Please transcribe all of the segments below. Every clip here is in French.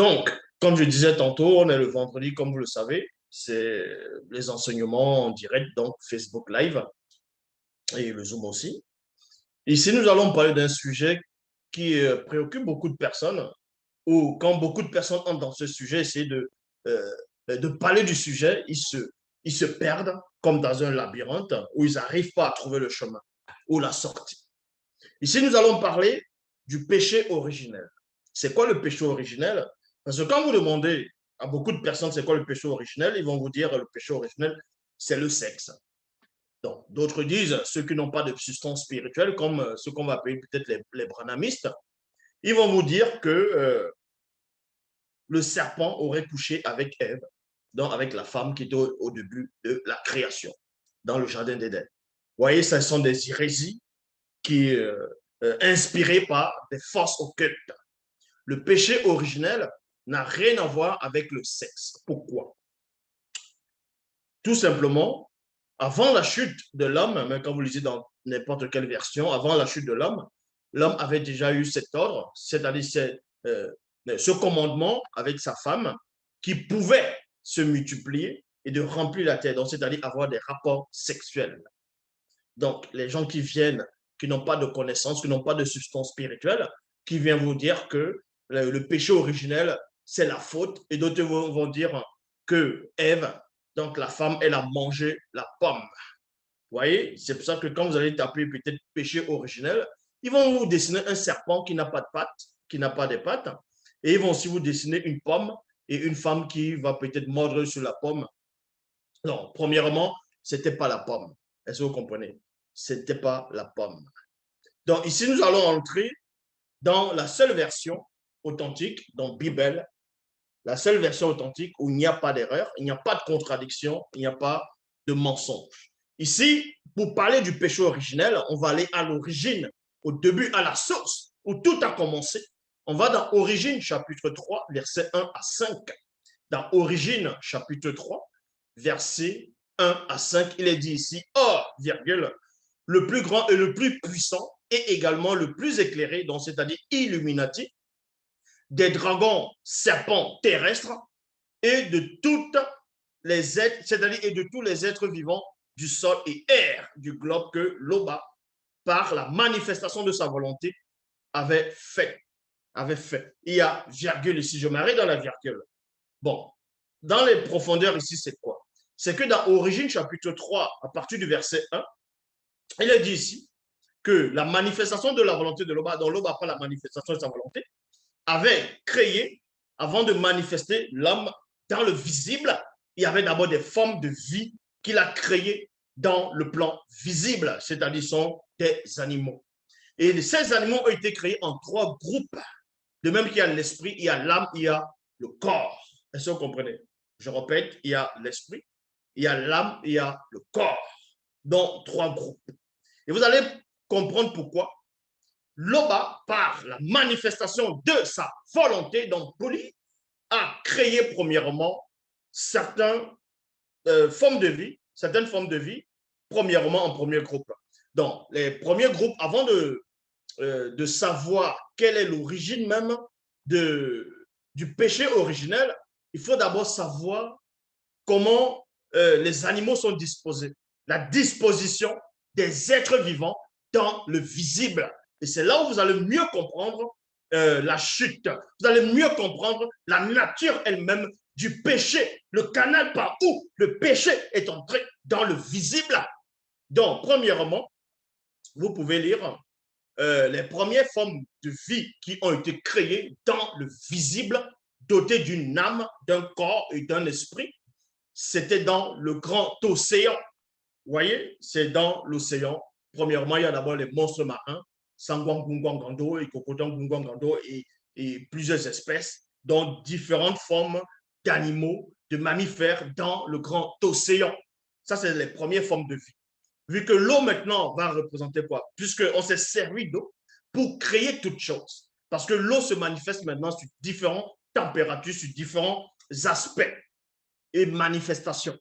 Donc, comme je disais tantôt, on est le vendredi, comme vous le savez, c'est les enseignements en direct, donc Facebook Live et le Zoom aussi. Ici, nous allons parler d'un sujet qui préoccupe beaucoup de personnes, ou quand beaucoup de personnes entrent dans ce sujet, essayer de parler du sujet, ils se perdent comme dans un labyrinthe où ils n'arrivent pas à trouver le chemin ou la sortie. Ici, nous allons parler du péché originel. C'est quoi le péché originel? Parce que quand vous demandez à beaucoup de personnes c'est quoi le péché originel, ils vont vous dire le péché originel, c'est le sexe. Donc, d'autres disent ceux qui n'ont pas de substance spirituelle, comme ceux qu'on va appeler peut-être les branhamistes, ils vont vous dire que le serpent aurait couché avec Ève, donc avec la femme qui était au début de la création, dans le jardin d'Éden. Vous voyez, ce sont des hérésies qui inspirées par des forces occultes. Le péché originel n'a rien à voir avec le sexe. Pourquoi? Tout simplement, avant la chute de l'homme, même quand vous lisez dans n'importe quelle version, avant la chute de l'homme avait déjà eu cet ordre, c'est-à-dire ce commandement avec sa femme qui pouvait se multiplier et de remplir la terre, c'est-à-dire avoir des rapports sexuels. Donc, les gens qui viennent, qui n'ont pas de connaissances, qui n'ont pas de substance spirituelle, qui viennent vous dire que le péché originel, c'est la faute, et d'autres vont dire que Ève, donc la femme, elle a mangé la pomme. Vous voyez, c'est pour ça que quand vous allez taper peut-être péché originel, ils vont vous dessiner un serpent qui n'a pas de pattes, qui n'a pas de pattes, et ils vont aussi vous dessiner une pomme et une femme qui va peut-être mordre sur la pomme. Non, premièrement, ce n'était pas la pomme. Est-ce que vous comprenez? Ce n'était pas la pomme. Donc ici, nous allons entrer dans la seule version authentique, dans Bible, la seule version authentique où il n'y a pas d'erreur, il n'y a pas de contradiction, il n'y a pas de mensonge. Ici, pour parler du péché originel, on va aller à l'origine, au début, à la source, où tout a commencé. On va dans Origine, chapitre 3, versets 1 à 5. Dans Origine, chapitre 3, versets 1 à 5, il est dit ici, or, virgule, le plus grand et le plus puissant et également le plus éclairé, donc c'est-à-dire Illuminati, des dragons serpents terrestres et de toutes les êtres, c'est-à-dire et de tous les êtres vivants du sol et air du globe que Loba, par la manifestation de sa volonté, avait fait. Il y a virgule ici, je m'arrête dans la virgule. Bon, dans les profondeurs ici, c'est quoi? C'est que dans Origine chapitre 3, à partir du verset 1, il est dit ici que la manifestation de la volonté de Loba, dont Loba prend la manifestation de sa volonté, avait créé, avant de manifester l'homme dans le visible, il y avait d'abord des formes de vie qu'il a créées dans le plan visible, c'est-à-dire sont des animaux. Et ces animaux ont été créés en trois groupes. De même qu'il y a l'esprit, il y a l'âme, il y a le corps. Est-ce que vous comprenez? Je répète, il y a l'esprit, il y a l'âme, il y a le corps. Donc, trois groupes. Et vous allez comprendre pourquoi Loba, par la manifestation de sa volonté, donc Poly, a créé premièrement certaines certaines formes de vie, premièrement en premier groupe. Donc, les premiers groupes, avant de savoir quelle est l'origine même du péché originel, il faut d'abord savoir comment les animaux sont disposés, la disposition des êtres vivants dans le visible. Et c'est là où vous allez mieux comprendre la chute. Vous allez mieux comprendre la nature elle-même du péché, le canal par où le péché est entré dans le visible. Donc, premièrement, vous pouvez lire les premières formes de vie qui ont été créées dans le visible, dotées d'une âme, d'un corps et d'un esprit. C'était dans le grand océan. Vous voyez, c'est dans l'océan. Premièrement, il y a d'abord les monstres marins, Sangwang Gungwangando et Kokotang Gungwangando et plusieurs espèces, dont différentes formes d'animaux, de mammifères dans le grand océan. Ça, c'est les premières formes de vie. Vu que l'eau maintenant va représenter quoi? Puisqu'on s'est servi d'eau pour créer toute chose. Parce que l'eau se manifeste maintenant sur différentes températures, sur différents aspects et manifestations.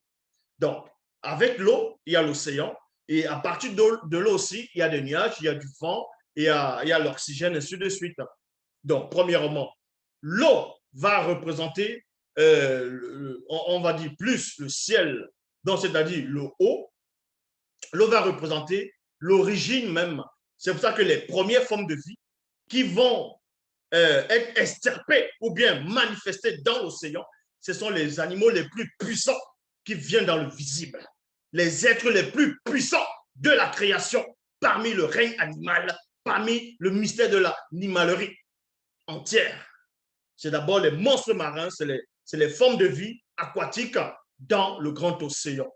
Donc, avec l'eau, il y a l'océan. Et à partir de l'eau aussi, il y a des nuages, il y a du vent, il y a l'oxygène, et ainsi de suite. Donc, premièrement, l'eau va représenter, on va dire plus le ciel, donc c'est-à-dire le haut. L'eau va représenter l'origine même. C'est pour ça que les premières formes de vie qui vont être extirpées ou bien manifestées dans l'océan, ce sont les animaux les plus puissants qui viennent dans le visible. Les êtres les plus puissants de la création parmi le règne animal, parmi le mystère de l'animalerie entière. C'est d'abord les monstres marins, c'est les formes de vie aquatiques dans le grand océan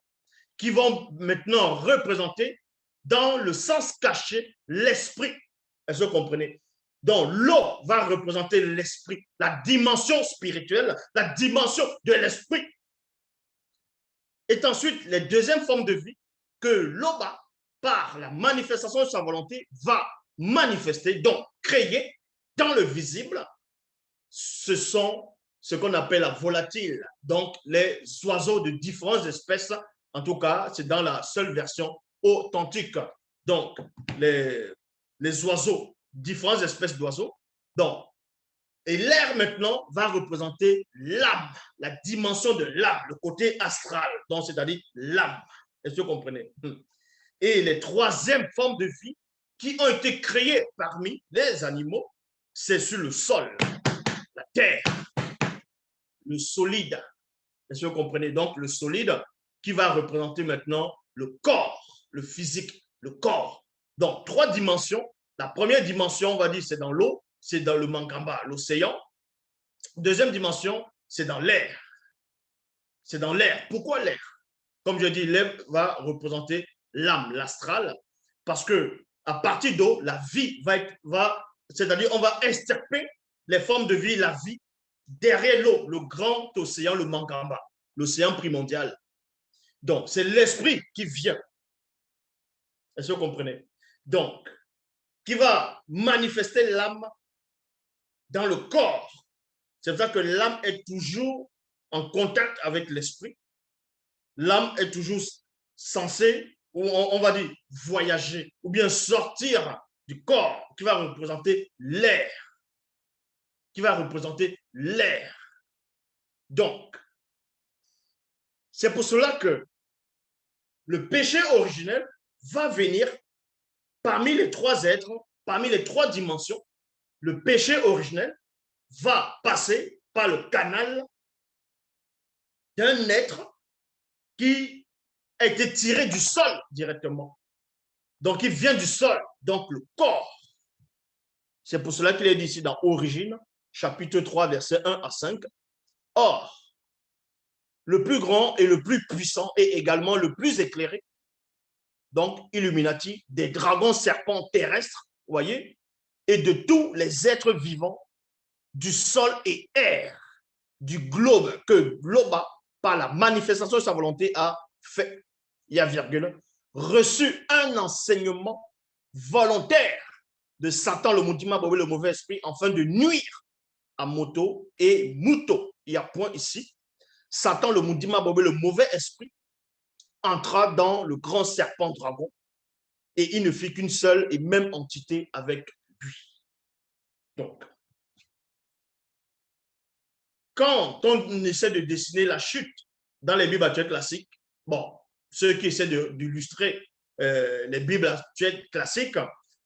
qui vont maintenant représenter dans le sens caché l'esprit. Est-ce que vous comprenez? Donc, l'eau va représenter l'esprit, la dimension spirituelle, la dimension de l'esprit. Et ensuite, les deuxièmes formes de vie que l'eau, par la manifestation de sa volonté, va manifester, donc créer dans le visible, ce sont ce qu'on appelle la volatile, donc les oiseaux de différentes espèces. En tout cas, c'est dans la seule version authentique. Donc, les oiseaux, différentes espèces d'oiseaux. Donc, et l'air maintenant va représenter l'âme, la dimension de l'âme, le côté astral, donc c'est-à-dire l'âme. Est-ce que vous comprenez? Et les troisièmes formes de vie qui ont été créées parmi les animaux, c'est sur le sol, la terre, le solide. Est-ce que vous comprenez? Donc, le solide qui va représenter maintenant le corps, le physique, le corps. Donc, trois dimensions. La première dimension, on va dire, c'est dans l'eau, c'est dans le Mangamba, l'océan. Deuxième dimension, c'est dans l'air. C'est dans l'air. Pourquoi l'air? Comme je dis, l'air va représenter l'âme, l'astral, parce que à partir d'eau, la vie c'est-à-dire on va extirper les formes de vie, la vie, derrière l'eau, le grand océan, le Mangamba, l'océan primordial. Donc, c'est l'esprit qui vient. Est-ce que vous comprenez? Donc, qui va manifester l'âme dans le corps. C'est pour ça que l'âme est toujours en contact avec l'esprit. L'âme est toujours censée, ou on va dire, voyager, ou bien sortir du corps, qui va représenter l'air. Qui va représenter l'air. Donc, c'est pour cela que le péché originel va venir parmi les trois êtres, parmi les trois dimensions. Le péché originel va passer par le canal d'un être qui a été tiré du sol directement. Donc, il vient du sol, donc le corps. C'est pour cela qu'il est dit ici dans Origine, chapitre 3, versets 1 à 5. Or, le plus grand et le plus puissant et également le plus éclairé, donc Illuminati, des dragons serpents terrestres, voyez, et de tous les êtres vivants du sol et air, du globe, que Globa, par la manifestation de sa volonté, a fait, il y a virgule, reçu un enseignement volontaire de Satan, le Mundima Bobé, le mauvais esprit, afin de nuire à Moto et Muto. Il y a point ici. Satan, le Mundima Bobé, le mauvais esprit, entra dans le grand serpent dragon et il ne fit qu'une seule et même entité avec lui. Donc, quand on essaie de dessiner la chute dans les Bibles actuelles classiques, bon, ceux qui essaient d'illustrer les Bibles actuelles classiques,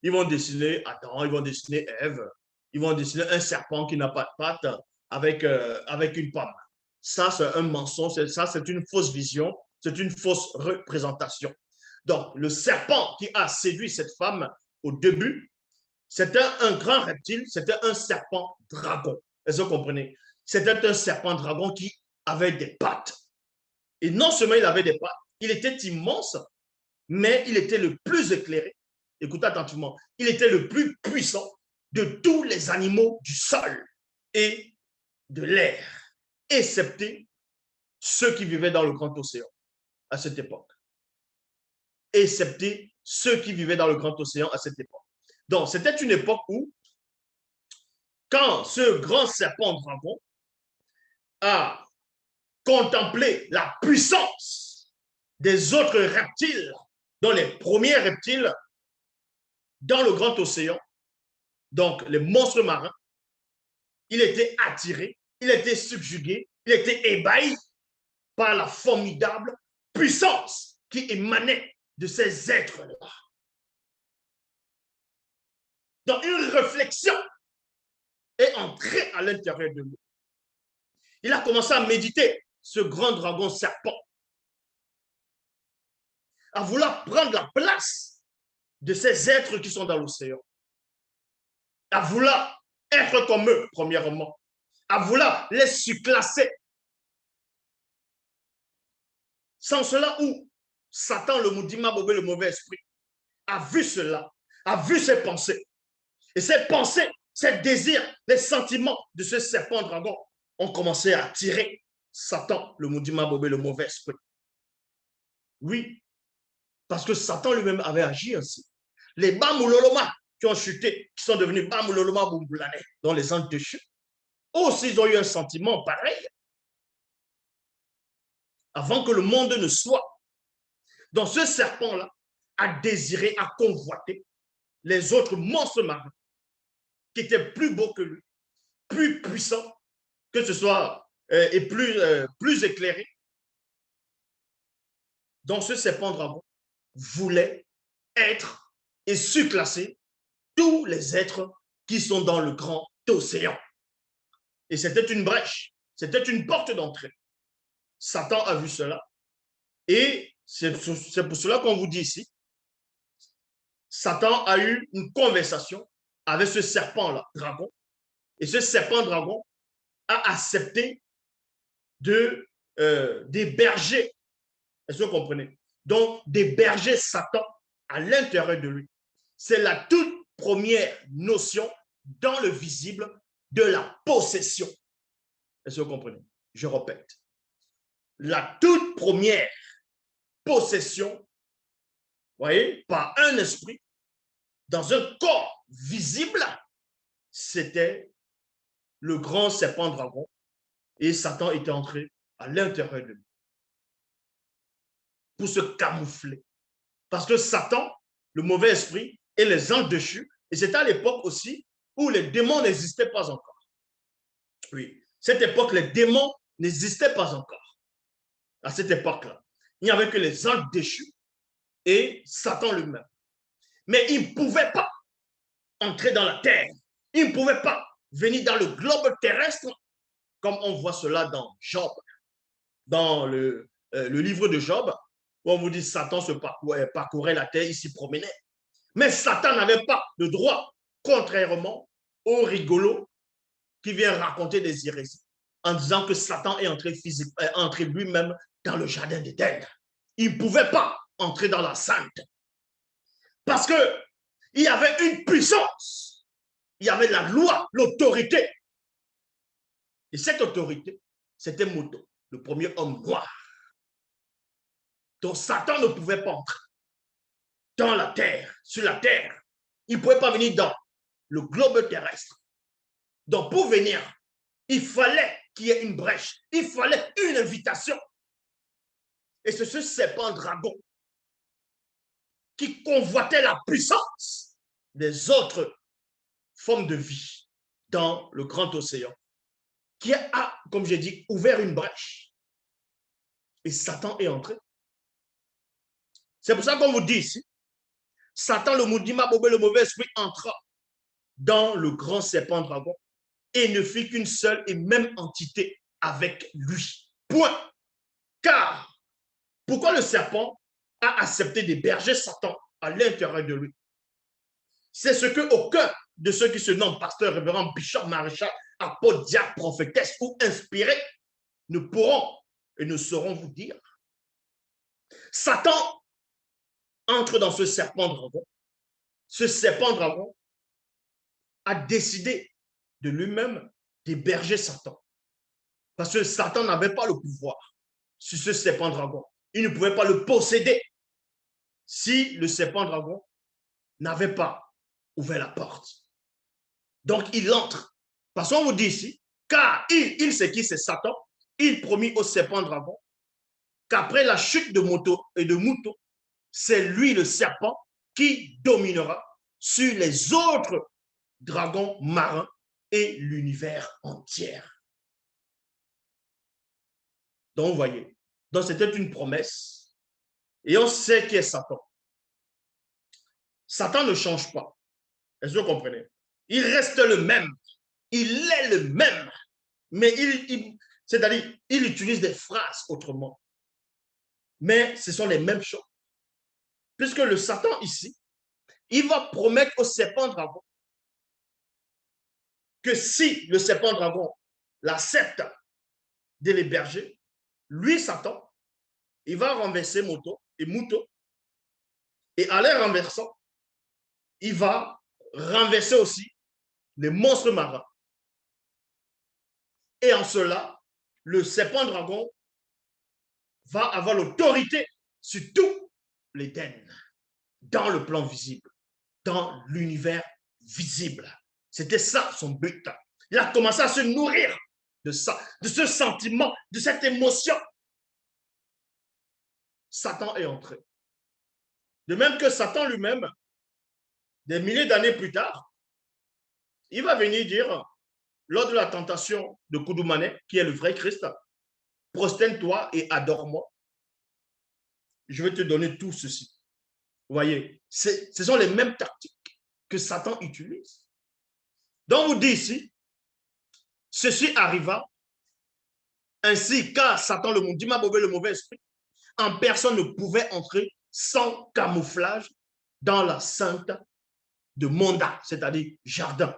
ils vont dessiner Adam, ils vont dessiner Ève, ils vont dessiner un serpent qui n'a pas de pattes avec une pomme. Ça, c'est un mensonge, ça, c'est une fausse vision, c'est une fausse représentation. Donc, le serpent qui a séduit cette femme au début, c'était un grand reptile, c'était un serpent dragon. Est-ce que vous comprenez? C'était un serpent dragon qui avait des pattes. Et non seulement il avait des pattes, il était immense, mais il était le plus éclairé. Écoutez attentivement, il était le plus puissant de tous les animaux du sol et de l'air, excepté ceux qui vivaient dans le grand océan à cette époque. Excepté ceux qui vivaient dans le grand océan à cette époque. Donc, c'était une époque où, quand ce grand serpent dragon a contemplé la puissance des autres reptiles, dont les premiers reptiles dans le grand océan, donc les monstres marins, il était attiré il était subjugué, il était ébahi par la formidable puissance qui émanait de ces êtres-là. Donc, une réflexion est entrée à l'intérieur de lui. Il a commencé à méditer ce grand dragon serpent, à vouloir prendre la place de ces êtres qui sont dans l'océan, à vouloir être comme eux, premièrement, à vouloir les surclasser. Sans cela, où Satan, le Moudima Bobé, le mauvais esprit, a vu cela, a vu ses pensées. Et ces pensées, ces désirs, les sentiments de ce serpent dragon ont commencé à attirer Satan, le Moudima Bobé, le mauvais esprit. Oui, parce que Satan lui-même avait agi ainsi. Les Bamouloloma qui ont chuté, qui sont devenus Bamouloloma Boumbulane, dont les anges déchus, aussi ils ont eu un sentiment pareil. Avant que le monde ne soit. Donc ce serpent-là a désiré, a convoité les autres monstres marins qui étaient plus beaux que lui, plus puissants, que ce soit et plus éclairés. Donc ce serpent dragon voulait être et surclasser tous les êtres qui sont dans le grand océan. Et c'était une brèche, c'était une porte d'entrée. Satan a vu cela. Et c'est pour cela qu'on vous dit ici, Satan a eu une conversation avec ce serpent-là, dragon. Et ce serpent dragon a accepté d'héberger, est-ce que vous comprenez? Donc, d'héberger Satan à l'intérieur de lui. C'est la toute première notion dans le visible de la possession. Est-ce que vous comprenez? Je répète. La toute première possession, voyez, par un esprit, dans un corps visible, c'était le grand serpent dragon et Satan était entré à l'intérieur de lui pour se camoufler. Parce que Satan, le mauvais esprit et les anges déchus, et c'était à l'époque aussi où les démons n'existaient pas encore. Oui, cette époque, les démons n'existaient pas encore. À cette époque-là, il n'y avait que les anges déchus et Satan lui-même. Mais il ne pouvait pas entrer dans la terre. Il ne pouvait pas venir dans le globe terrestre, comme on voit cela dans Job, dans le livre de Job, où on vous dit Satan parcourait la terre, il s'y promenait. Mais Satan n'avait pas le droit, contrairement au rigolo qui vient raconter des hérésies, en disant que Satan est entré lui-même dans le jardin d'Éden. Il ne pouvait pas entrer dans la sainte. Parce qu'il y avait une puissance, il y avait la loi, l'autorité. Et cette autorité, c'était Moto, le premier homme noir. Donc Satan ne pouvait pas entrer dans la terre, sur la terre. Il ne pouvait pas venir dans le globe terrestre. Donc pour venir, il fallait qu'il y ait une brèche, il fallait une invitation. Et c'est ce serpent dragon qui convoitait la puissance des autres formes de vie dans le grand océan, qui a, comme j'ai dit, ouvert une brèche. Et Satan est entré. C'est pour ça qu'on vous dit ici, Satan, le Moudima Bobé, le mauvais esprit, entra dans le grand serpent dragon et ne fit qu'une seule et même entité avec lui. Point. Car, pourquoi le serpent a accepté d'héberger Satan à l'intérieur de lui? C'est ce que aucun de ceux qui se nomment pasteur, révérend, bishop, maréchal, apôtre, diacre, prophétesse ou inspiré ne pourront et ne sauront vous dire. Satan entre dans ce serpent dragon. Ce serpent dragon a décidé de lui-même d'héberger Satan. Parce que Satan n'avait pas le pouvoir sur ce serpent dragon. Il ne pouvait pas le posséder si le serpent dragon n'avait pas ouvert la porte. Donc il entre. Parce qu'on vous dit ici, car il c'est qui? C'est Satan. Il promit au serpent dragon qu'après la chute de Moto et de Mouto, c'est lui le serpent qui dominera sur les autres dragons marins et l'univers entier. Donc, vous voyez, donc c'était une promesse. Et on sait qui est Satan. Satan ne change pas. Est-ce que vous comprenez? Il reste le même. Il est le même. Mais c'est-à-dire, il utilise des phrases autrement. Mais ce sont les mêmes choses. Puisque le Satan ici, il va promettre au serpent dragon que si le serpent dragon l'accepte de l'héberger, lui, Satan, il va renverser Moto et Muto. Et en les renversant, il va renverser aussi les monstres marins. Et en cela, le serpent dragon va avoir l'autorité sur tout l'Éden, dans le plan visible, dans l'univers visible. C'était ça son but. Il a commencé à se nourrir de ça, de ce sentiment, de cette émotion. Satan est entré. De même que Satan lui-même, des milliers d'années plus tard, il va venir dire, lors de la tentation de Koudoumane, qui est le vrai Christ, prosterne-toi et adore-moi. Je vais te donner tout ceci. Vous voyez, ce sont les mêmes tactiques que Satan utilise. Donc, vous dit ici, ceci arriva ainsi, car Satan, le monde, le mauvais esprit, en personne ne pouvait entrer sans camouflage dans la sainte de Monda, c'est-à-dire jardin.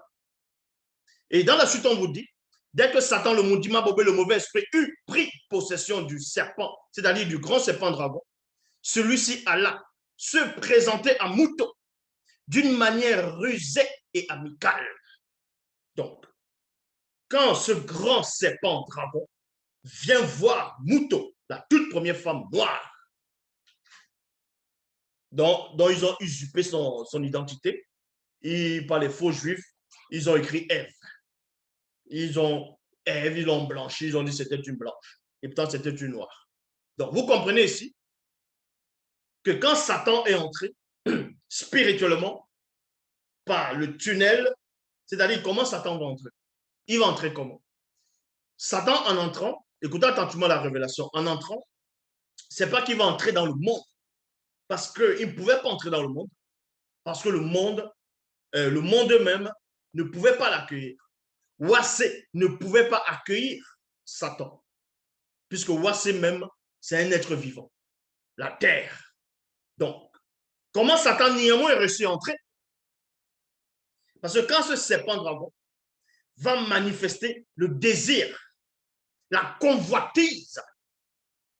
Et dans la suite, on vous dit, dès que Satan, le Mundima Bobé, le mauvais esprit, eut pris possession du serpent, c'est-à-dire du grand serpent dragon, celui-ci alla se présenter à Muto d'une manière rusée et amicale. Donc, quand ce grand serpent dragon vient voir Muto, la toute première femme noire, dont ils ont usurpé son identité, et par les faux juifs, ils ont écrit Ève. Ils l'ont blanchi, ils ont dit que c'était une blanche. Et pourtant, c'était une noire. Donc, vous comprenez ici que quand Satan est entré spirituellement par le tunnel, c'est-à-dire comment Satan va entrer? Il va entrer comment? Satan, en entrant, écoutez attentivement la révélation, en entrant, c'est pas qu'il va entrer dans le monde, parce qu'il ne pouvait pas entrer dans le monde, parce que le monde même ne pouvait pas l'accueillir. Wassé ne pouvait pas accueillir Satan, puisque Wassé même, c'est un être vivant, la terre. Donc, comment Satan néanmoins est réussi à entrer? Parce que quand ce serpent dragon va manifester le désir, la convoitise,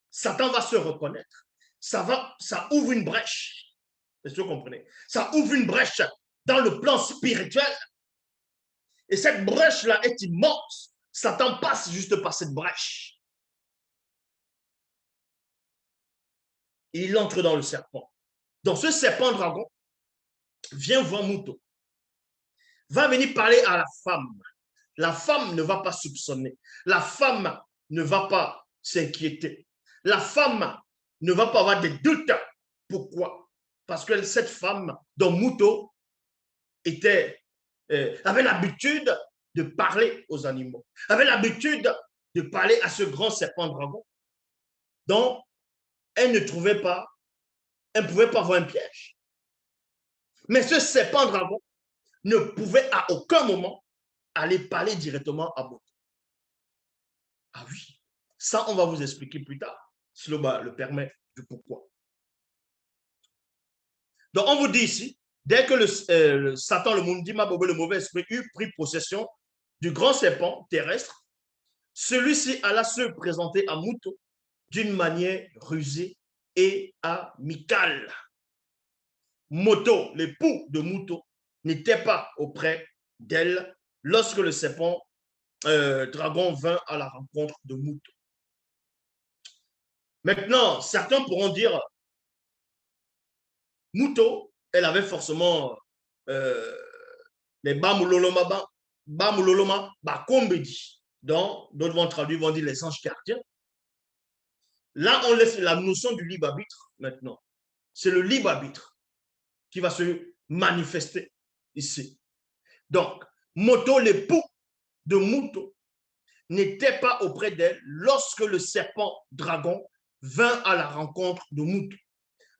Satan va se reconnaître. Ça ouvre une brèche. Est-ce que vous comprenez? Ça ouvre une brèche dans le plan spirituel. Et cette brèche-là est immense. Satan passe juste par cette brèche. Il entre dans le serpent. Donc, ce serpent dragon vient voir Muto. Va venir parler à la femme. La femme ne va pas soupçonner. La femme ne va pas s'inquiéter. La femme ne va pas avoir des doutes. Pourquoi? Parce que cette femme, dont Muto avait l'habitude de parler aux animaux, avait l'habitude de parler à ce grand serpent dragon. Donc, elle ne pouvait pas avoir un piège. Mais ce serpent dragon ne pouvait à aucun moment aller parler directement à Moto. Ah oui, ça, on va vous expliquer plus tard. Cela le permet du pourquoi. Donc, on vous dit ici, dès que le Satan, le Mundima Bobé, le mauvais esprit, eut pris possession du grand serpent terrestre, celui-ci alla se présenter à Muto d'une manière rusée et amicale. Moto, l'époux de Muto, n'était pas auprès d'elle lorsque le serpent dragon vint à la rencontre de Muto. Maintenant, certains pourront dire, Muto, elle avait forcément les Bamuloloma, Bakombedi. Donc, d'autres vont traduire, vont dire les anges gardiens. Là, on laisse la notion du libre arbitre maintenant. C'est le libre arbitre qui va se manifester ici. Donc, Moto, l'époux de Muto, n'était pas auprès d'elle lorsque le serpent dragon vint à la rencontre de Mouton.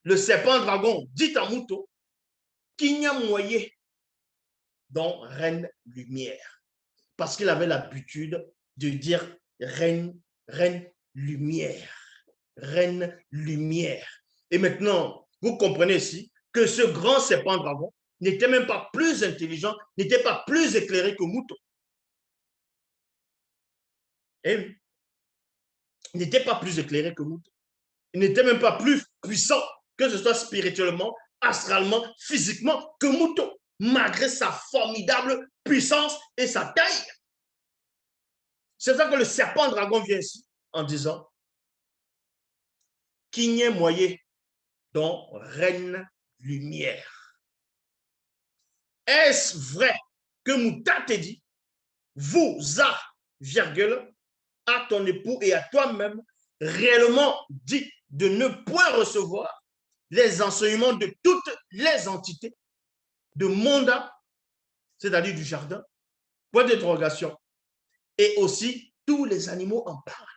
Le serpent dragon dit à Mouton qu'il n'y a moyen dans Reine Lumière, parce qu'il avait l'habitude de dire Reine, Reine Lumière, Reine Lumière. Et maintenant, vous comprenez ici que ce grand serpent dragon n'était même pas plus intelligent, n'était pas plus éclairé que Mouton. Et oui, il n'était pas plus éclairé que Mouton. Il n'était même pas plus puissant, que ce soit spirituellement, astralement, physiquement, que Mouton, malgré sa formidable puissance et sa taille. C'est ça que le serpent dragon vient ici en disant qu'il n'y ait moyen dans Reine Lumière. Est-ce vrai que Mouta t'a dit, vous a, virgule, à ton époux et à toi-même, réellement dit de ne point recevoir les enseignements de toutes les entités de Monda, c'est-à-dire du jardin, point d'interrogation, et aussi tous les animaux en parlent,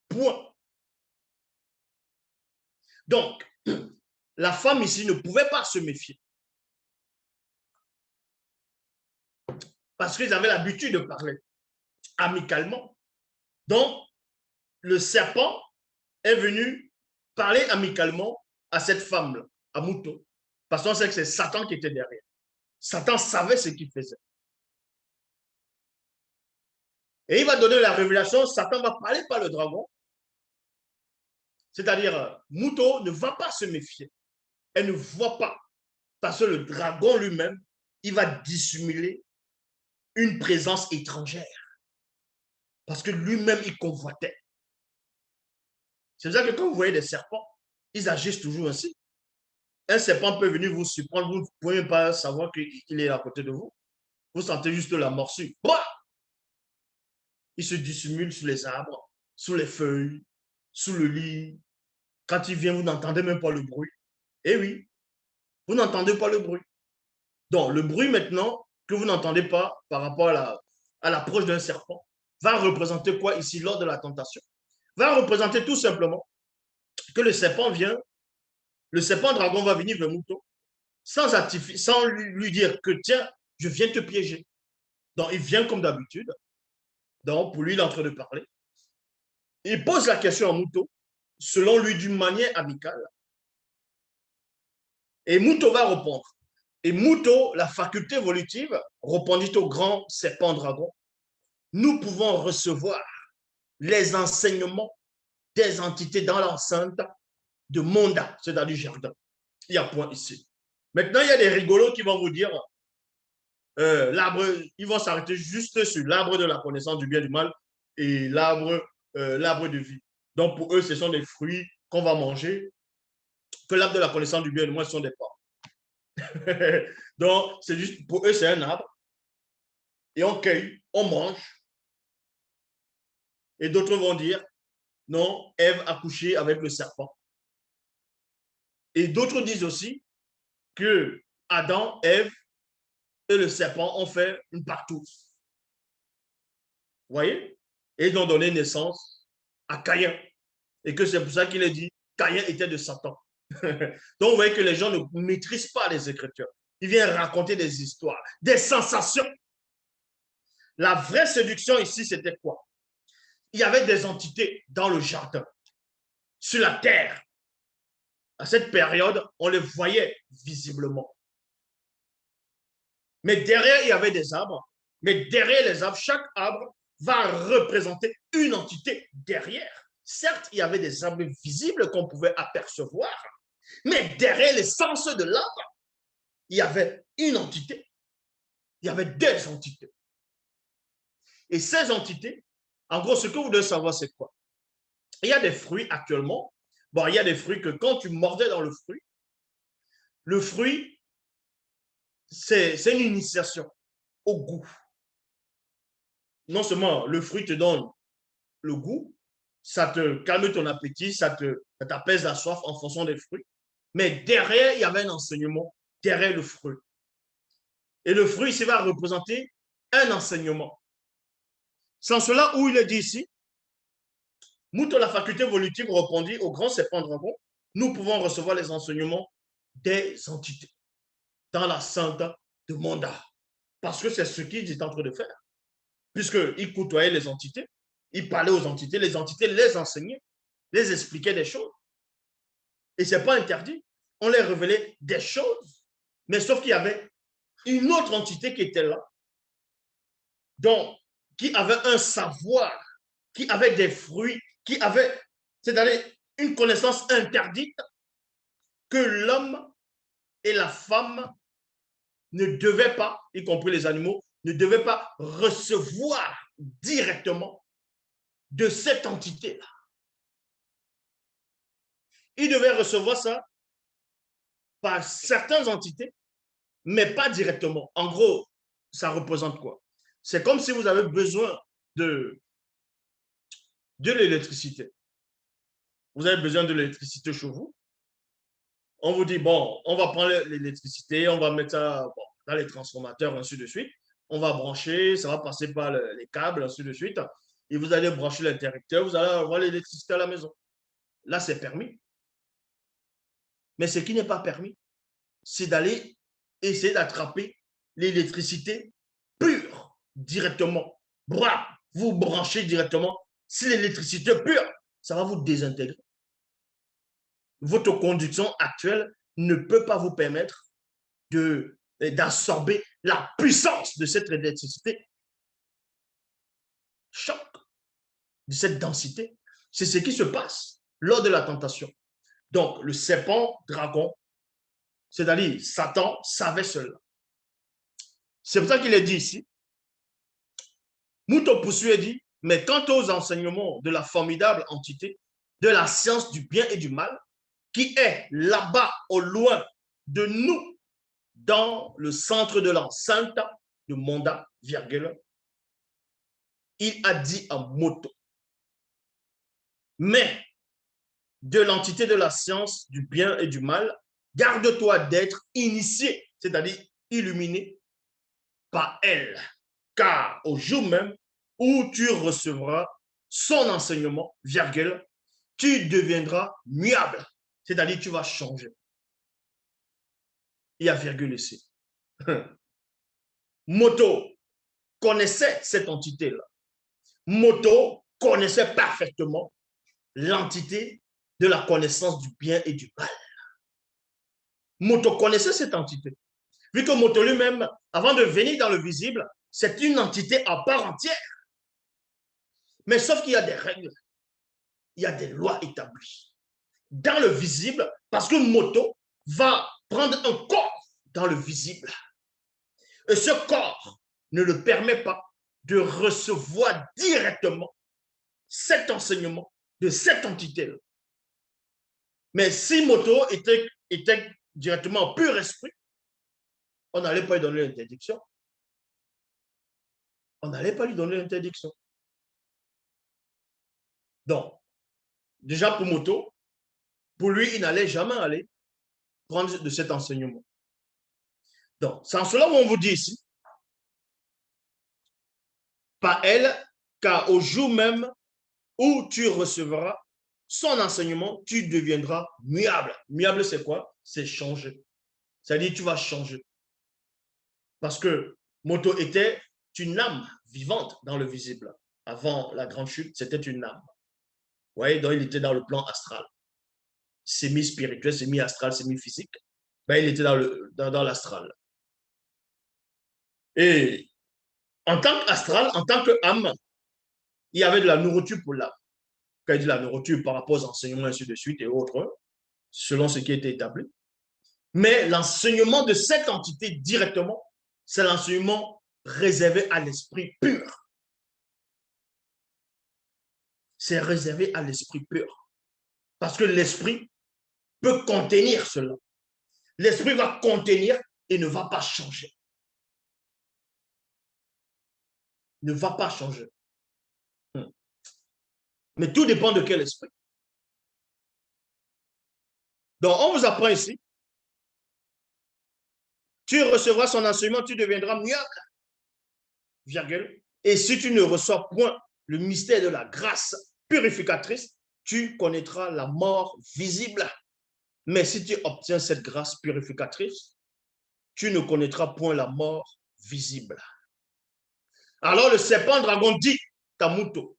point. Donc, la femme ici ne pouvait pas se méfier. Parce qu'ils avaient l'habitude de parler amicalement. Donc, le serpent est venu parler amicalement à cette femme-là, à Mouton. Parce qu'on sait que c'est Satan qui était derrière. Satan savait ce qu'il faisait. Et il va donner la révélation, Satan va parler par le dragon. C'est-à-dire, Mouton ne va pas se méfier. Elle ne voit pas. Parce que le dragon lui-même, il va dissimuler une présence étrangère. Parce que lui-même, il convoitait. C'est ça que quand vous voyez des serpents, ils agissent toujours ainsi. Un serpent peut venir vous surprendre, vous ne pouvez pas savoir qu'il est à côté de vous. Vous sentez juste la morsure. Bah! Il se dissimule sous les arbres, sous les feuilles, sous le lit. Quand il vient, vous n'entendez même pas le bruit. Eh oui, vous n'entendez pas le bruit. Donc, le bruit maintenant que vous n'entendez pas par rapport à l'approche d'un serpent va représenter quoi ici lors de la tentation? Va représenter tout simplement que le serpent vient, le serpent dragon va venir vers Mouton sans lui dire que tiens, je viens te piéger. Donc, il vient comme d'habitude. Donc, pour lui, il est en train de parler. Il pose la question à Mouton, selon lui, d'une manière amicale. Et Mouton va répondre. Et Mouton, la faculté évolutive, répondit au grand serpent dragon. Nous pouvons recevoir les enseignements des entités dans l'enceinte de Monda, c'est-à-dire du jardin. Il y a point ici. Maintenant, il y a des rigolos qui vont vous dire l'arbre, ils vont s'arrêter juste sur l'arbre de la connaissance du bien et du mal et l'arbre de vie. Donc, pour eux, ce sont des fruits qu'on va manger, que l'arbre de la connaissance du bien et du mal sont des pommes. Donc, c'est juste, pour eux, c'est un arbre. Et on cueille, on mange. Et d'autres vont dire, non, Ève a couché avec le serpent. Et d'autres disent aussi que Adam, Ève et le serpent ont fait une partouze. Vous voyez? Et ils ont donné naissance à Caïn. Et que c'est pour ça qu'il est dit, Caïn était de Satan. Donc, vous voyez que les gens ne maîtrisent pas les Écritures. Ils viennent raconter des histoires, des sensations. La vraie séduction ici, c'était quoi? Il y avait des entités dans le jardin, sur la terre. À cette période, on les voyait visiblement. Mais derrière, il y avait des arbres. Mais derrière les arbres, chaque arbre va représenter une entité derrière. Certes, il y avait des arbres visibles qu'on pouvait apercevoir, mais derrière l'essence de l'arbre, il y avait une entité. Il y avait des entités. Et ces entités, en gros, ce que vous devez savoir, c'est quoi? Il y a des fruits actuellement. Bon, il y a des fruits que quand tu mordais dans le fruit, c'est une initiation au goût. Non seulement le fruit te donne le goût, ça te calme ton appétit, ça t'apaise la soif en fonction des fruits. Mais derrière, il y avait un enseignement, derrière le fruit. Et le fruit, ça va représenter un enseignement. C'est en cela où il est dit ici, Mouton, la faculté volitive répondit au grand serpent dragon, nous pouvons recevoir les enseignements des entités dans la sainte de Monda. Parce que c'est ce qu'il est en train de faire. Puisqu'il côtoyait les entités, il parlait aux entités les enseignaient, les expliquaient des choses. Et ce n'est pas interdit. On les révélait des choses. Mais sauf qu'il y avait une autre entité qui était là, donc, qui avait un savoir, qui avait des fruits, qui avait, c'est-à-dire une connaissance interdite que l'homme et la femme ne devaient pas, y compris les animaux, ne devaient pas recevoir directement de cette entité-là. Ils devaient recevoir ça par certaines entités, mais pas directement. En gros, ça représente quoi? C'est comme si vous avez besoin de l'électricité. Vous avez besoin de l'électricité chez vous. On vous dit, bon, on va prendre l'électricité, on va mettre ça bon, dans les transformateurs, ainsi de suite. On va brancher, ça va passer par les câbles, ainsi de suite. Et vous allez brancher l'interrupteur, vous allez avoir l'électricité à la maison. Là, c'est permis. Mais ce qui n'est pas permis, c'est d'aller essayer d'attraper l'électricité pure directement. Bra, vous branchez directement. Si l'électricité pure, ça va vous désintégrer. Votre conduction actuelle ne peut pas vous permettre d'absorber la puissance de cette électricité. Choc de cette densité. C'est ce qui se passe lors de la tentation. Donc, le serpent dragon, c'est-à-dire Satan, savait cela. C'est pour ça qu'il est dit ici. Mouton poursuit et dit, mais quant aux enseignements de la formidable entité, de la science du bien et du mal, qui est là-bas au loin de nous, dans le centre de l'enceinte de Monda, virgule, il a dit à Moto, mais de l'entité de la science du bien et du mal, garde-toi d'être initié, c'est-à-dire illuminé par elle, car au jour même où tu recevras son enseignement, virgule, tu deviendras muable, c'est-à-dire tu vas changer. Il y a virgule ici. Moto connaissait cette entité-là. Moto connaissait parfaitement l'entité de la connaissance du bien et du mal. Moto connaissait cette entité. Vu que Moto lui-même, avant de venir dans le visible, c'est une entité à part entière. Mais sauf qu'il y a des règles, il y a des lois établies. Dans le visible, parce que Moto va prendre un corps dans le visible. Et ce corps ne le permet pas de recevoir directement cet enseignement de cette entité-là. Mais si Moto était directement pur esprit, on n'allait pas lui donner l'interdiction. On n'allait pas lui donner l'interdiction. Donc, déjà pour Moto, pour lui, il n'allait jamais aller prendre de cet enseignement. Donc, c'est en cela où on vous dit ici, par elle, car au jour même où tu recevras son enseignement, tu deviendras muable. Muable, c'est quoi? C'est changer. C'est-à-dire, tu vas changer. Parce que Moto était une âme vivante dans le visible. Avant la grande chute, c'était une âme. Vous voyez, donc il était dans le plan astral. Semi-spirituel, semi-astral, semi-physique. Ben, il était dans l'astral. Et en tant qu'astral, en tant qu'âme, il y avait de la nourriture pour l'âme. Quand il dit la nourriture par rapport aux enseignements, ainsi de suite et autres, selon ce qui était établi. Mais l'enseignement de cette entité directement, c'est l'enseignement réservé à l'esprit pur. C'est réservé à l'esprit pur. Parce que l'esprit peut contenir cela. L'esprit va contenir et ne va pas changer. Ne va pas changer. Mais tout dépend de quel esprit. Donc, on vous apprend ici. Tu recevras son enseignement, tu deviendras muable. Virgule. Et si tu ne reçois point le mystère de la grâce purificatrice, tu connaîtras la mort visible. Mais si tu obtiens cette grâce purificatrice, tu ne connaîtras point la mort visible. Alors le serpent dragon dit à Mouto,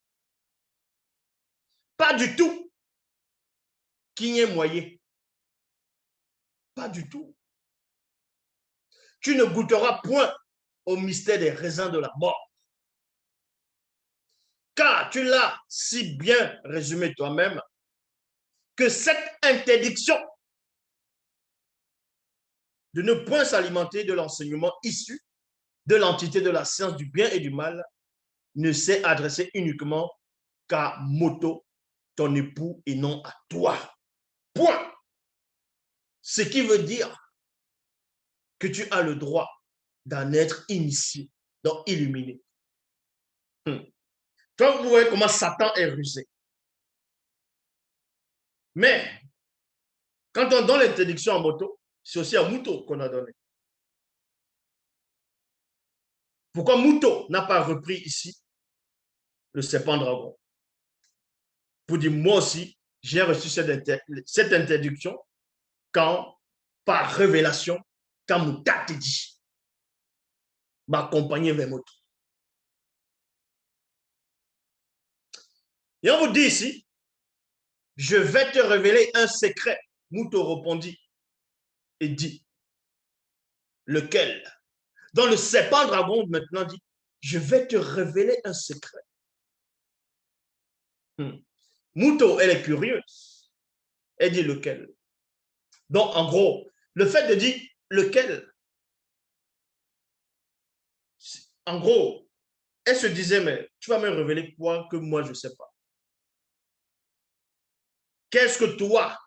pas du tout qu'il n'y ait moyen. Pas du tout. Tu ne goûteras point au mystère des raisins de la mort. Car tu l'as si bien résumé toi-même que cette interdiction de ne point s'alimenter de l'enseignement issu de l'entité de la science du bien et du mal ne s'est adressée uniquement qu'à Moto, ton époux, et non à toi. Point. Ce qui veut dire que tu as le droit d'en être initié, donc illuminé. Donc, vous voyez comment Satan est rusé. Mais, quand on donne l'interdiction à Moto, c'est aussi à Mouto qu'on a donné. Pourquoi Mouto n'a pas repris ici le serpent dragon? Pour dire, moi aussi, j'ai reçu cette interdiction quand, par révélation, quand Mouta te dit, m'accompagner vers Moto. Et on vous dit ici, je vais te révéler un secret. Mouto répondit et dit, lequel? Dans le serpent dragon maintenant dit, je vais te révéler un secret. Mouto, elle est curieuse. Elle dit lequel? Donc, en gros, le fait de dire lequel, en gros, elle se disait, mais tu vas me révéler quoi que moi, je ne sais pas. Qu'est-ce que toi,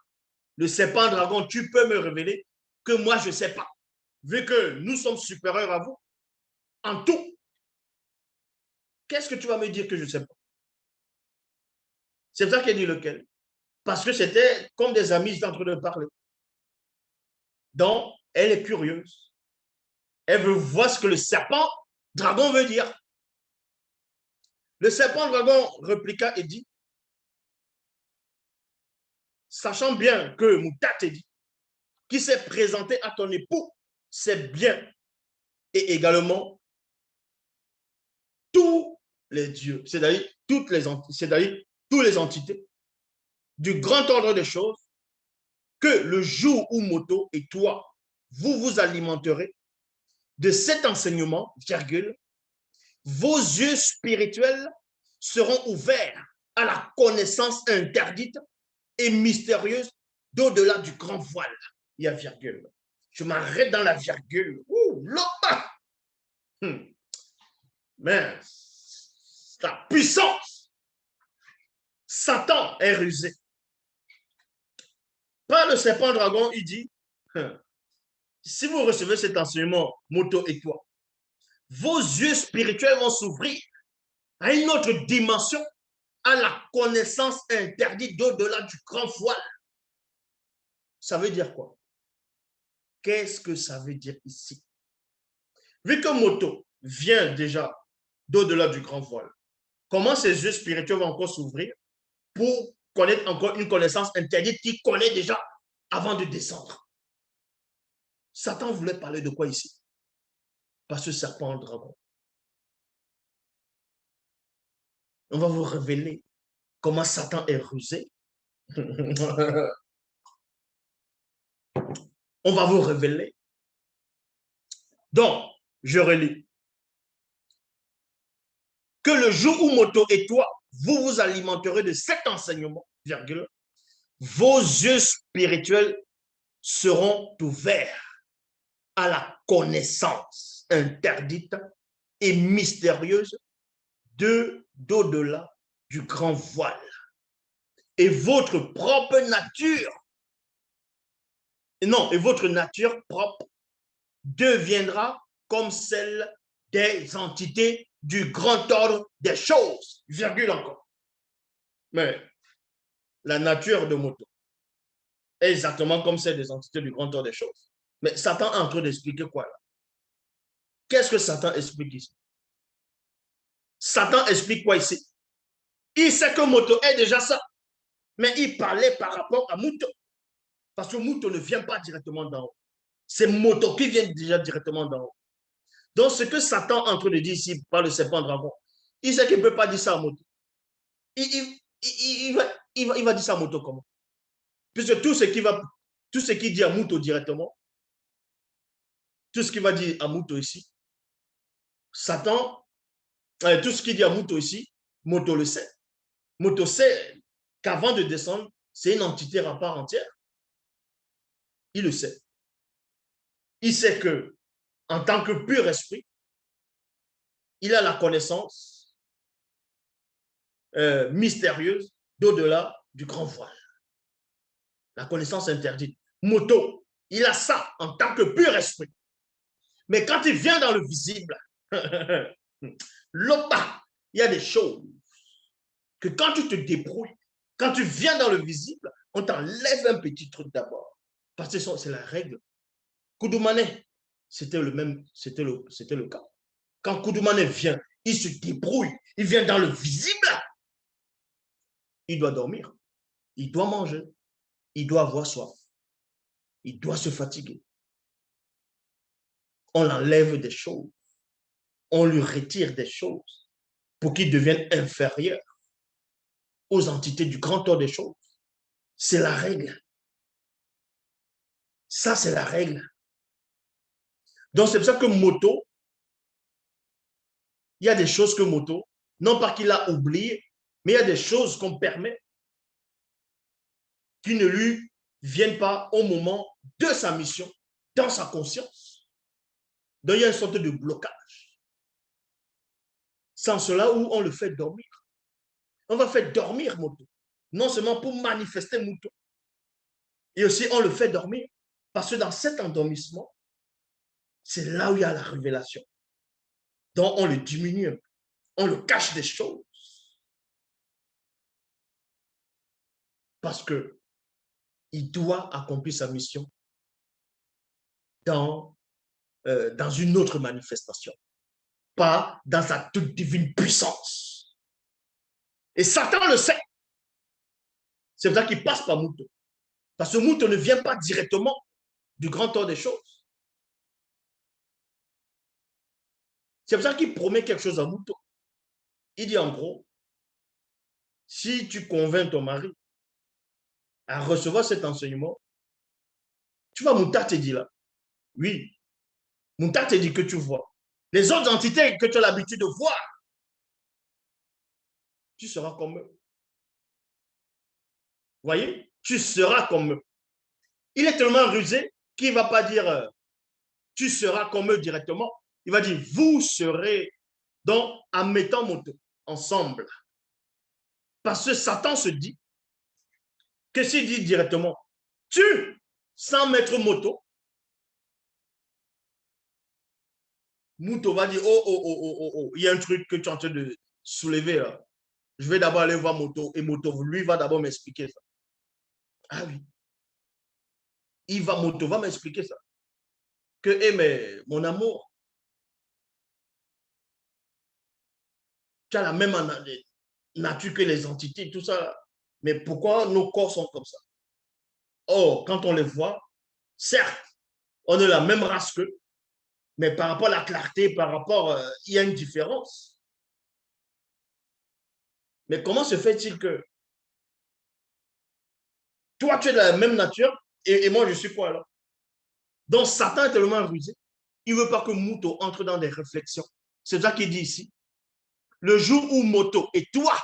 le serpent dragon, tu peux me révéler que moi, je ne sais pas, vu que nous sommes supérieurs à vous en tout. Qu'est-ce que tu vas me dire que je ne sais pas? C'est ça qu'elle dit lequel. Parce que c'était comme des amis en train de parler. Donc, elle est curieuse. Elle veut voir ce que le serpent dragon veut dire. Le serpent dragon répliqua et dit, sachant bien que Mouta te dit, qui s'est présenté à ton époux, c'est bien. Et également, tous les dieux, c'est-à-dire tous les entités du grand ordre des choses, que le jour où Moto et toi, vous vous alimenterez de cet enseignement, virgule, vos yeux spirituels seront ouverts à la connaissance interdite et mystérieuse d'au-delà du grand voile. Il y a virgule. Je m'arrête dans la virgule. Ouh, là! Mais la puissance, Satan est rusé. Par le serpent dragon, il dit, si vous recevez cet enseignement, Moto et toi, vos yeux spirituels vont s'ouvrir à une autre dimension, à la connaissance interdite d'au-delà du grand voile. Ça veut dire quoi? Qu'est-ce que ça veut dire ici? Vu que Moto vient déjà d'au-delà du grand voile, comment ses yeux spirituels vont encore s'ouvrir pour connaître encore une connaissance interdite qu'il connaît déjà avant de descendre? Satan voulait parler de quoi ici? Par ce serpent dragon. On va vous révéler comment Satan est rusé. On va vous révéler. Donc, je relis. Que le jour où Moto et toi, vous vous alimenterez de cet enseignement, virgule, vos yeux spirituels seront ouverts à la connaissance interdite et mystérieuse d'au-delà du grand voile. Et votre propre nature, non, et votre nature propre deviendra comme celle des entités du grand ordre des choses, virgule encore. Mais la nature de Moto est exactement comme celle des entités du grand ordre des choses. Mais Satan est en train d'expliquer quoi là? Qu'est-ce que Satan explique ici? Satan explique quoi ici? Il sait que moto est déjà ça, mais il parlait par rapport à Muto. Parce que Muto ne vient pas directement d'en haut. C'est moto qui vient déjà directement d'en haut. Donc, ce que Satan est en train de dire ici par le serpent dragon, il sait qu'il ne peut pas dire ça à moto. Il va dire ça à moto comment? Puisque tout ce qu'il dit à Muto directement, tout ce qu'il va dire à Muto ici, Satan, tout ce qu'il dit à Muto ici, Moto le sait. Moto sait qu'avant de descendre, c'est une entité à part entière. Il le sait. Il sait que, en tant que pur esprit, il a la connaissance mystérieuse d'au-delà du grand voile. La connaissance interdite. Moto, il a ça en tant que pur esprit. Mais quand il vient dans le visible, l'autre, il y a des choses que quand tu te débrouilles, quand tu viens dans le visible, on t'enlève un petit truc d'abord. Parce que c'est la règle. Koudoumane, c'était le cas. Quand Koudoumane vient, il se débrouille, il vient dans le visible, il doit dormir, il doit manger, il doit avoir soif, il doit se fatiguer. On l'enlève des choses, on lui retire des choses pour qu'il devienne inférieur aux entités du grand ordre des choses. C'est la règle. Ça, c'est la règle. Donc, c'est pour ça que Moto, il y a des choses que Moto, non pas qu'il a oublié, mais il y a des choses qu'on permet qui ne lui viennent pas au moment de sa mission, dans sa conscience. Donc, il y a une sorte de blocage. Sans cela, où on le fait dormir. On va faire dormir Moto. Non seulement pour manifester Moto, et aussi on le fait dormir. Parce que dans cet endormissement, c'est là où il y a la révélation. Donc, on le diminue un peu. On le cache des choses. Parce que il doit accomplir sa mission dans une autre manifestation, pas dans sa toute divine puissance. Et Satan le sait. C'est pour ça qu'il passe par Muto. Parce que Muto ne vient pas directement du grand ordre des choses. C'est pour ça qu'il promet quelque chose à Muto. Il dit en gros, si tu convaincs ton mari à recevoir cet enseignement, tu vois, Mouta te dit là. Oui, Mouta te dit que tu vois. Les autres entités que tu as l'habitude de voir, tu seras comme eux. Vous voyez? Tu seras comme eux. Il est tellement rusé qu'il ne va pas dire tu seras comme eux directement. Il va dire vous serez. Donc, en mettant Moto ensemble. Parce que Satan se dit que s'il dit directement tu, sans mettre Moto, Moto va dire oh, il y a un truc que tu es en train de soulever là. Je vais d'abord aller voir Moto et Moto, lui, va d'abord m'expliquer ça. Ah oui. Moto va m'expliquer ça. Que, mais mon amour, tu as la même nature que les entités, tout ça. Mais pourquoi nos corps sont comme ça? Or, quand on les voit, certes, on est la même race qu'eux, mais par rapport à la clarté, il y a une différence. Mais comment se fait-il que toi, tu es de la même nature et moi, je suis quoi alors? Donc, Satan est tellement rusé, il ne veut pas que Muto entre dans des réflexions. C'est ça qu'il dit ici. Le jour où Moto et toi,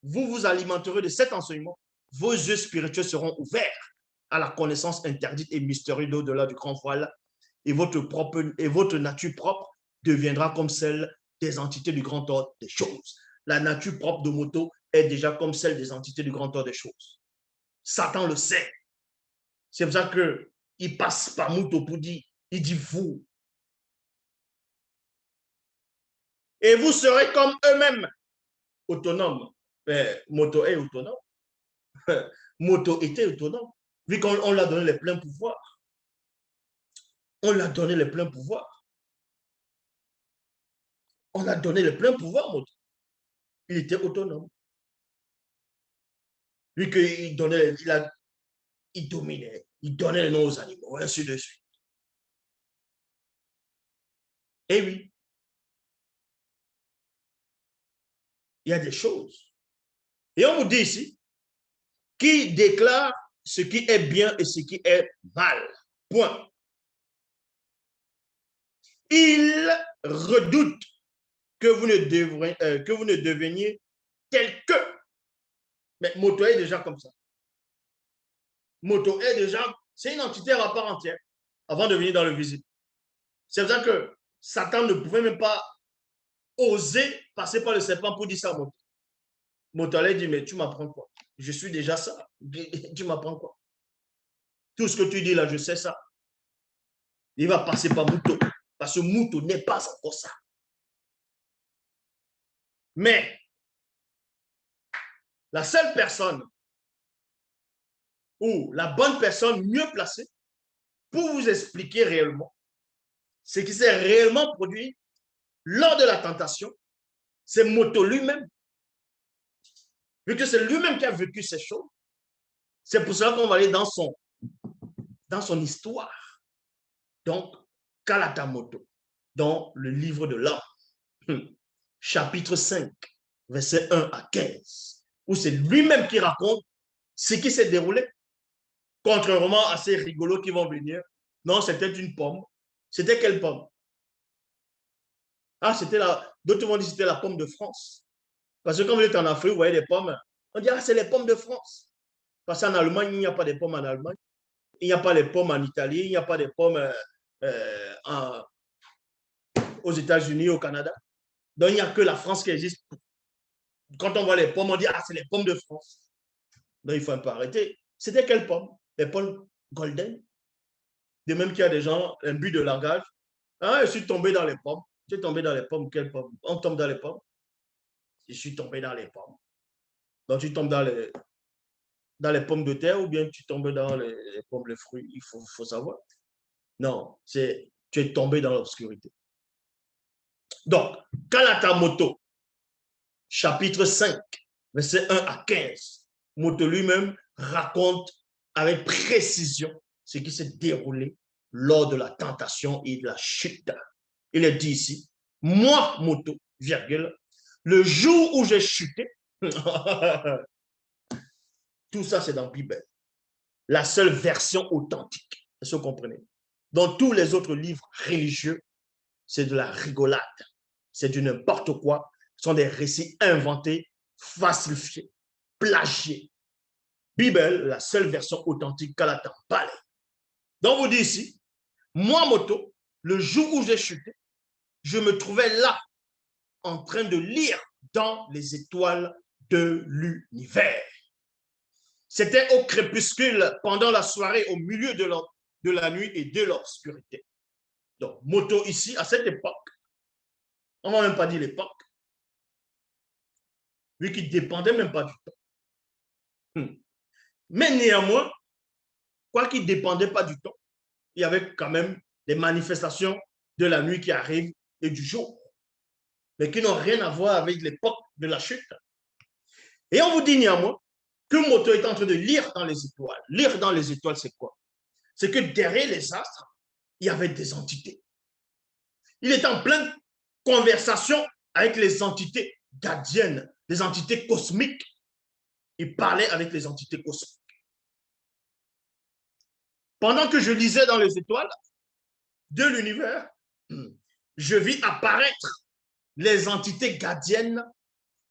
vous vous alimenterez de cet enseignement, vos yeux spirituels seront ouverts à la connaissance interdite et mystérieuse au-delà du grand voile et votre nature propre deviendra comme celle des entités du grand ordre des choses. La nature propre de Moto est déjà comme celle des entités du grand ordre des choses. Satan le sait. C'est pour ça qu'il passe par Moto pour dire, il dit vous. Et vous serez comme eux-mêmes, autonomes. Mais Moto est autonome. Moto était autonome, vu qu'on lui a donné les pleins pouvoirs. On lui a donné les pleins pouvoirs. On a donné le plein pouvoir, Moto. Il était autonome. Lui, il donnait, il dominait, il donnait le nom aux animaux, ainsi de suite. Et oui, il y a des choses. Et on vous dit ici, qui déclare ce qui est bien et ce qui est mal. Point. Il redoute que vous ne deveniez tel que. Mais Moto est déjà comme ça. Moto est déjà, c'est une entité à part entière avant de venir dans le visible. C'est pour ça que Satan ne pouvait même pas oser passer par le serpent pour dire ça à Moto. Moto allait dire, mais tu m'apprends quoi? Je suis déjà ça. Tu m'apprends quoi? Tout ce que tu dis là, je sais ça. Il va passer par Moto. Parce que Moto n'est pas encore ça. Mais la seule personne ou la bonne personne mieux placée pour vous expliquer réellement ce qui s'est réellement produit lors de la tentation, c'est Moto lui-même. Vu que c'est lui-même qui a vécu ces choses, c'est pour cela qu'on va aller dans son histoire. Donc, Kalatamoto, dans le livre de l'homme, chapitre 5, verset 1 à 15, où c'est lui-même qui raconte ce qui s'est déroulé. Contrairement à ces rigolos qui vont venir, non, c'était une pomme. C'était quelle pomme? Ah, c'était d'autres vont dire c'était la pomme de France. Parce que quand vous êtes en Afrique, vous voyez des pommes, on dit, ah, c'est les pommes de France. Parce qu'en Allemagne, il n'y a pas de pommes en Allemagne. Il n'y a pas de pommes en Italie, il n'y a pas de pommes aux États-Unis, au Canada. Donc, il n'y a que la France qui existe. Quand on voit les pommes, on dit, ah, c'est les pommes de France. Donc, il faut un peu arrêter. C'était quelles pommes? Les pommes golden. De même qu'il y a des gens, un but de langage. Ah, je suis tombé dans les pommes. Tu es tombé dans les pommes, quelles pommes? On tombe dans les pommes. Je suis tombé dans les pommes. Donc, tu tombes dans les pommes de terre ou bien tu tombes dans les pommes, les fruits. Il faut savoir. Non, tu es tombé dans l'obscurité. Donc, Kalatamoto, chapitre 5, verset 1 à 15, Moto lui-même raconte avec précision ce qui s'est déroulé lors de la tentation et de la chute. Il est dit ici, moi, Moto, virgule, le jour où j'ai chuté, tout ça c'est dans la Bible, la seule version authentique. Est-ce que vous comprenez? Dans tous les autres livres religieux, c'est de la rigolade, c'est du n'importe quoi, ce sont des récits inventés, falsifiés, plagiés. Bible, la seule version authentique Kalatan Palais. Donc, vous dites ici, moi, Moto, le jour où j'ai chuté, je me trouvais là, en train de lire dans les étoiles de l'univers. C'était au crépuscule, pendant la soirée, au milieu de la nuit et de l'obscurité. Donc, Moto ici, à cette époque, on ne va même pas dire l'époque, vu qu'il ne dépendait même pas du temps. Mais néanmoins, quoi qu'il ne dépendait pas du temps, il y avait quand même des manifestations de la nuit qui arrivent et du jour, mais qui n'ont rien à voir avec l'époque de la chute. Et on vous dit néanmoins que Moto est en train de lire dans les étoiles. Lire dans les étoiles, c'est quoi? C'est que derrière les astres, il y avait des entités. Il est en pleine conversation avec les entités gardiennes, les entités cosmiques. Il parlait avec les entités cosmiques. Pendant que je lisais dans les étoiles de l'univers, je vis apparaître les entités gardiennes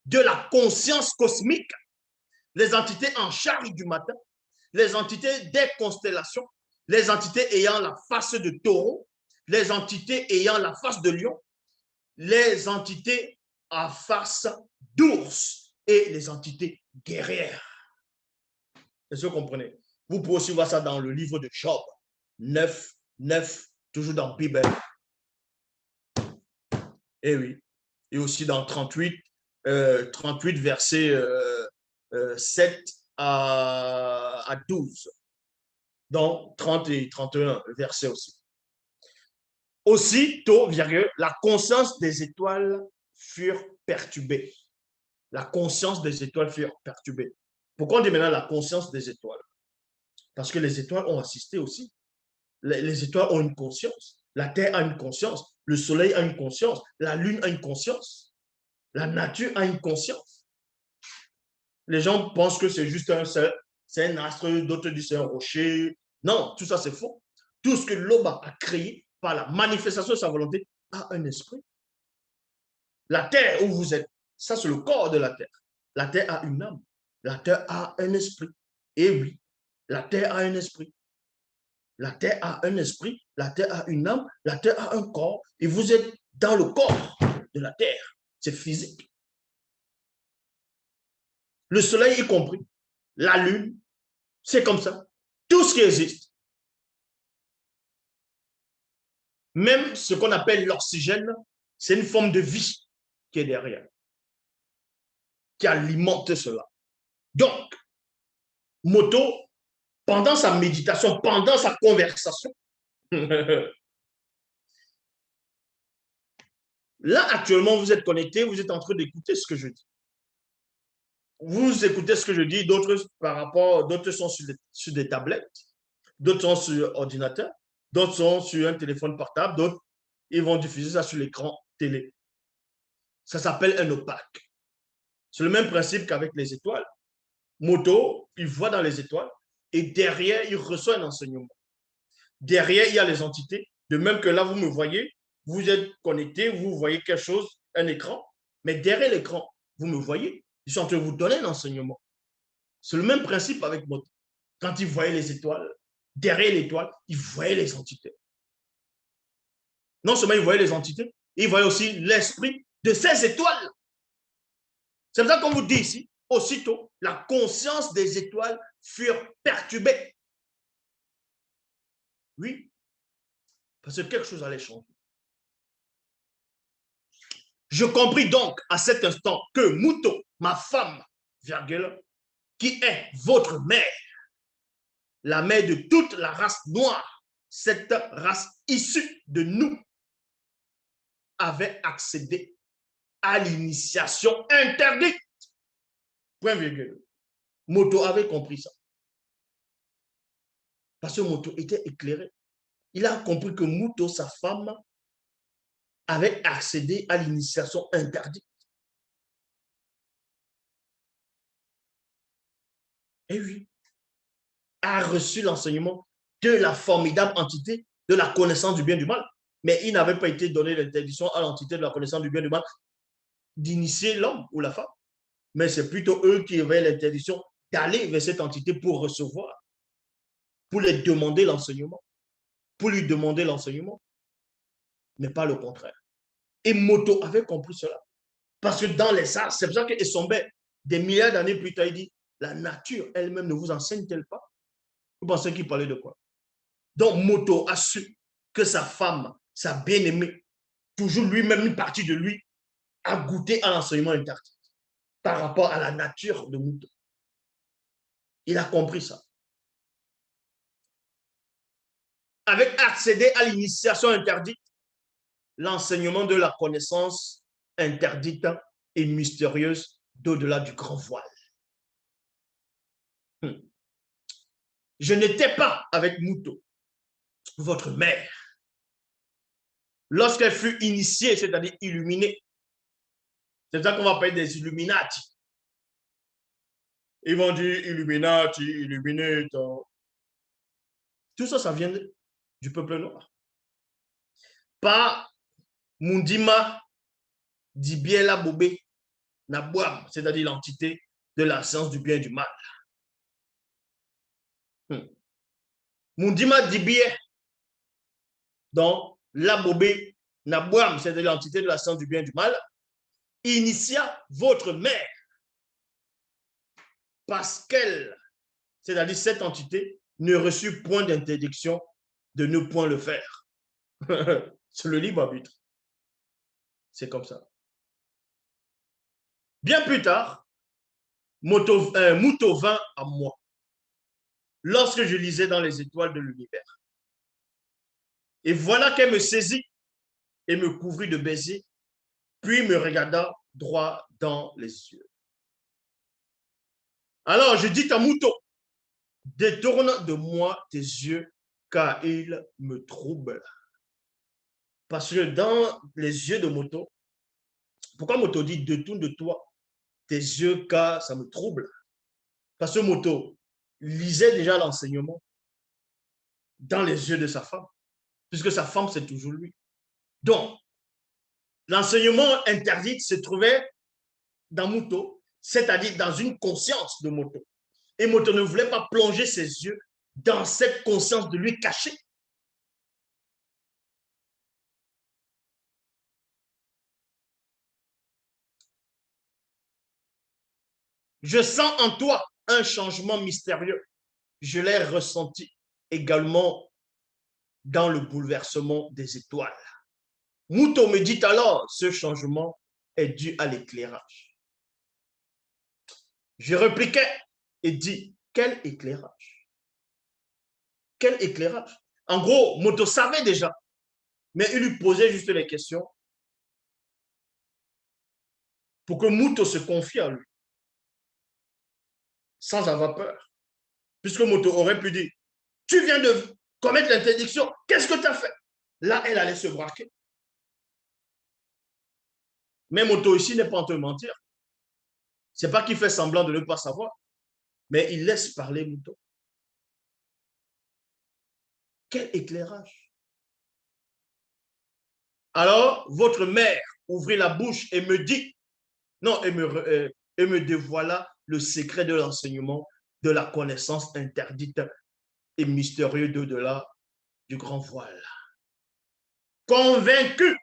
de la conscience cosmique, les entités en charge du matin, les entités des constellations, les entités ayant la face de taureau, les entités ayant la face de lion, les entités à face d'ours et les entités guerrières. Est-ce que vous comprenez? Vous pouvez aussi voir ça dans le livre de Job 9, 9, toujours dans la Bible. Et oui. Et aussi dans 38, 38 versets 7 à 12. Donc 30 et 31 versets aussi. Aussitôt, virgule, la conscience des étoiles furent perturbées. La conscience des étoiles furent perturbées. Pourquoi on dit maintenant la conscience des étoiles? Parce que les étoiles ont assisté aussi. Les étoiles ont une conscience. La Terre a une conscience. Le Soleil a une conscience. La Lune a une conscience. La nature a une conscience. Les gens pensent que c'est juste c'est un astre, d'autres disent c'est un rocher. Non, tout ça c'est faux. Tout ce que l'homme a créé par la manifestation de sa volonté a un esprit. La terre où vous êtes, ça c'est le corps de la terre. La terre a une âme. La terre a un esprit. Et oui, la terre a un esprit. La terre a un esprit, la terre a une âme, la terre a un corps. Et vous êtes dans le corps de la terre. C'est physique. Le soleil y compris, la lune, c'est comme ça. Tout ce qui existe. Même ce qu'on appelle l'oxygène, c'est une forme de vie qui est derrière, qui alimente cela. Donc, Moto, pendant sa méditation, pendant sa conversation, là, actuellement, vous êtes connecté, vous êtes en train d'écouter ce que je dis. Vous écoutez ce que je dis, d'autres par rapport, d'autres sont sur des tablettes, d'autres sont sur ordinateur, d'autres sont sur un téléphone portable, d'autres, ils vont diffuser ça sur l'écran télé. Ça s'appelle un opaque. C'est le même principe qu'avec les étoiles. Moto, il voit dans les étoiles et derrière, il reçoit un enseignement. Derrière, il y a les entités. De même que là, vous me voyez, vous êtes connecté, vous voyez quelque chose, un écran, mais derrière l'écran, vous me voyez, ils sont en train de vous donner un enseignement. C'est le même principe avec Moto. Quand il voyait les étoiles, derrière l'étoile, il voyait les entités. Non seulement il voyait les entités, il voyait aussi l'esprit de ces étoiles. C'est pour ça qu'on vous dit ici, aussitôt, la conscience des étoiles furent perturbées. Oui, parce que quelque chose allait changer. Je compris donc à cet instant que Muto, ma femme, virgule, qui est votre mère, la mère de toute la race noire, cette race issue de nous, avait accédé à l'initiation interdite. Point virgule. Moto avait compris ça. Parce que Moto était éclairé. Il a compris que Muto, sa femme, avait accédé à l'initiation interdite. Et oui, a reçu l'enseignement de la formidable entité de la connaissance du bien et du mal. Mais il n'avait pas été donné l'interdiction à l'entité de la connaissance du bien et du mal d'initier l'homme ou la femme. Mais c'est plutôt eux qui avaient l'interdiction d'aller vers cette entité pour recevoir, pour les demander l'enseignement, pour lui demander l'enseignement, mais pas le contraire. Et Moto avait compris cela. Parce que dans les arts, c'est pour ça que Essombe, des milliards d'années plus tard, il dit, la nature elle-même ne vous enseigne-t-elle pas? Vous pensez qu'il parlait de quoi? Donc Moto a su que sa femme, sa bien-aimée, toujours lui-même une partie de lui, a goûté à l'enseignement interdit par rapport à la nature de Moto. Il a compris ça. Avec accéder à l'initiation interdite, l'enseignement de la connaissance interdite et mystérieuse d'au-delà du grand voile. Je n'étais pas avec Muto, votre mère. Lorsqu'elle fut initiée, c'est-à-dire illuminée, c'est ça qu'on va parler des Illuminati. Ils vont dire Illuminati, Illuminate. Tout ça, ça vient du peuple noir. Par Mundima Dibiela Bobé Nabouam, c'est-à-dire l'entité de la science du bien et du mal. Mundima Dibie, donc Labobé Nabouam, c'est-à-dire l'entité de la science du bien et du mal, initia votre mère parce qu'elle, c'est-à-dire cette entité, ne reçut point d'interdiction de ne point le faire. C'est le libre arbitre. C'est comme ça. Bien plus tard, Mouto vint à moi lorsque je lisais dans les étoiles de l'univers. Et voilà qu'elle me saisit et me couvrit de baisers, puis me regarda droit dans les yeux. Alors je dis à Mouton, détourne de moi tes yeux, car ils me troublent. Parce que dans les yeux de Moto, pourquoi Moto dit détourne de toi tes yeux, car ça me trouble? Parce que Moto lisait déjà l'enseignement dans les yeux de sa femme, puisque sa femme, c'est toujours lui. Donc, l'enseignement interdit se trouvait dans Moto, c'est-à-dire dans une conscience de Moto. Et Moto ne voulait pas plonger ses yeux dans cette conscience de lui cacher. Je sens en toi un changement mystérieux. Je l'ai ressenti également dans le bouleversement des étoiles. Mouton me dit alors, ce changement est dû à l'éclairage. Je répliquais et dis, quel éclairage? Quel éclairage? En gros, Moto savait déjà, mais il lui posait juste les questions pour que Mouton se confie à lui, sans avoir peur. Puisque Moto aurait pu dire, tu viens de commettre l'interdiction, qu'est-ce que tu as fait? Là, elle allait se braquer. Mais Moto ici n'est pas en train de mentir. Ce n'est pas qu'il fait semblant de ne pas savoir, mais il laisse parler Mouton. Quel éclairage! Alors, votre mère ouvrit la bouche et me dit, non, et me dévoila le secret de l'enseignement, de la connaissance interdite et mystérieuse d'au-delà du grand voile. Convaincu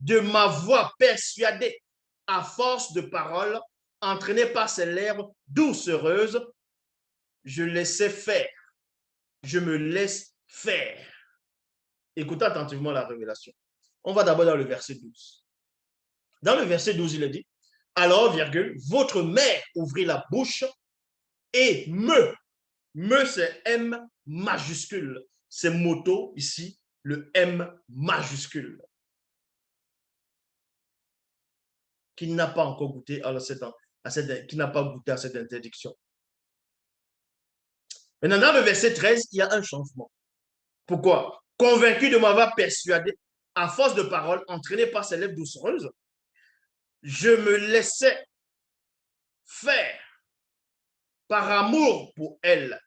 de ma voix persuadée, à force de paroles, entraînée par ses lèvres doucereuses, je laissais faire. Je me laisse faire. Écoutez attentivement la révélation. On va d'abord dans le verset 12. Dans le verset 12, il est dit, alors, virgule, votre mère ouvrit la bouche et c'est M majuscule. C'est Moto ici, le M majuscule. Qui n'a pas encore goûté qui n'a pas goûté à cette interdiction. Maintenant, dans le verset 13, il y a un changement. Pourquoi? Convaincu de m'avoir persuadé, à force de paroles, entraîné par ses lèvres doucereuses, je me laissais faire par amour pour elle.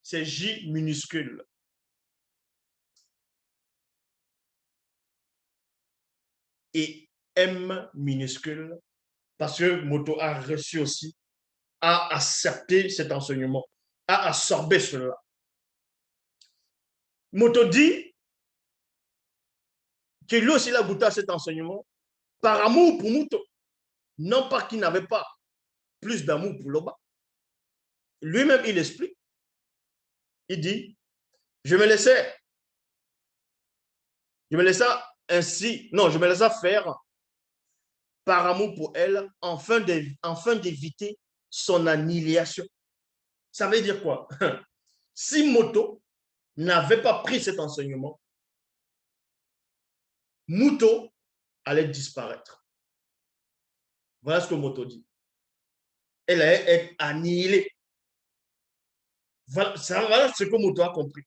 C'est J minuscule. Et M minuscule, parce que Moto a reçu aussi, a accepté cet enseignement, a absorbé cela. Moto dit qu'il lui aussi a goûté à cet enseignement par amour pour Moto. Non pas qu'il n'avait pas plus d'amour pour Loba. Lui-même, il explique. Il dit, je me laissais ainsi, non, je me laissais faire par amour pour elle, afin d'éviter son annihilation. Ça veut dire quoi? Si Moto n'avait pas pris cet enseignement, Moto allait disparaître. Voilà ce que Moto dit. Elle allait être annihilée. Voilà ce que Moto a compris.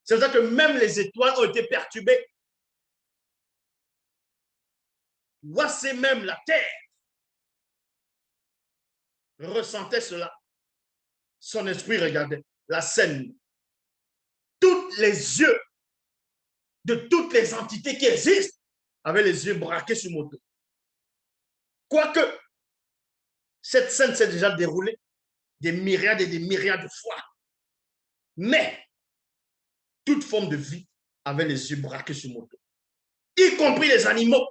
C'est pour ça que même les étoiles ont été perturbées. Voici même la terre ressentait cela. Son esprit regardait la scène. Tous les yeux de toutes les entités qui existent avaient les yeux braqués sur Moto. Quoique, cette scène s'est déjà déroulée des myriades et des myriades de fois. Mais, toute forme de vie avait les yeux braqués sur Moto. Y compris les animaux.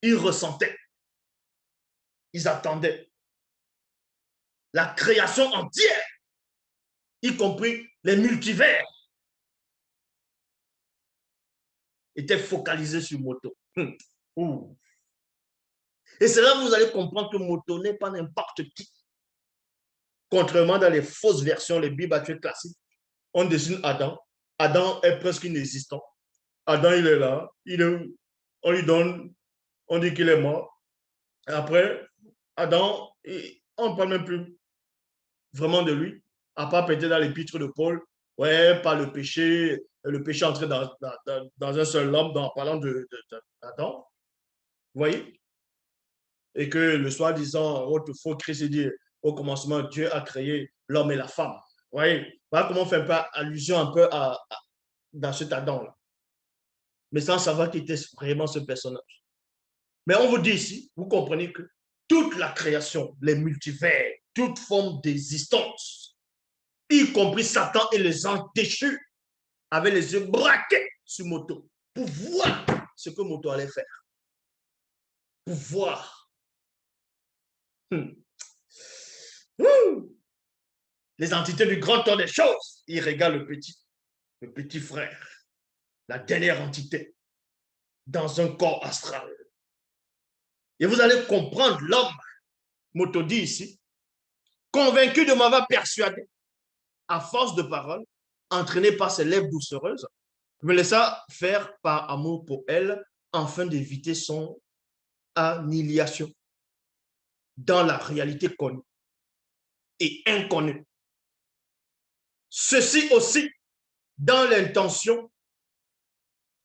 Ils ressentaient. Ils attendaient. La création entière, y compris les multivers, était focalisée sur Moto. Et c'est là que vous allez comprendre que Moto n'est pas n'importe qui. Contrairement dans les fausses versions, les Bibles actuelles classiques, on dessine Adam. Adam est presque inexistant. Adam, il est là. On lui donne, on dit qu'il est mort. Et après, Adam, on ne parle même plus vraiment de lui, à part peut-être dans l'épître de Paul. Ouais, pas le péché entré dans un seul homme, en parlant d'Adam. Vous voyez? Et que le soi-disant autre faux Christ dit au commencement, Dieu a créé l'homme et la femme. Vous voyez? Voilà comment on fait un peu allusion un peu dans cet Adam-là. Mais sans savoir qui était vraiment ce personnage. Mais on vous dit ici, vous comprenez que toute la création, les multivers, toute forme d'existence, y compris Satan et les anges déchus, avaient les yeux braqués sur Moto pour voir ce que Moto allait faire. Pour voir. Les entités du grand temps des choses. Ils regardent le petit frère, la dernière entité, dans un corps astral. Et vous allez comprendre l'homme, Moto dit ici, convaincu de m'avoir persuadé, à force de parole, entraîné par ses lèvres doucereuses, me laissa faire par amour pour elle, afin d'éviter son annihilation dans la réalité connue et inconnue. Ceci aussi dans l'intention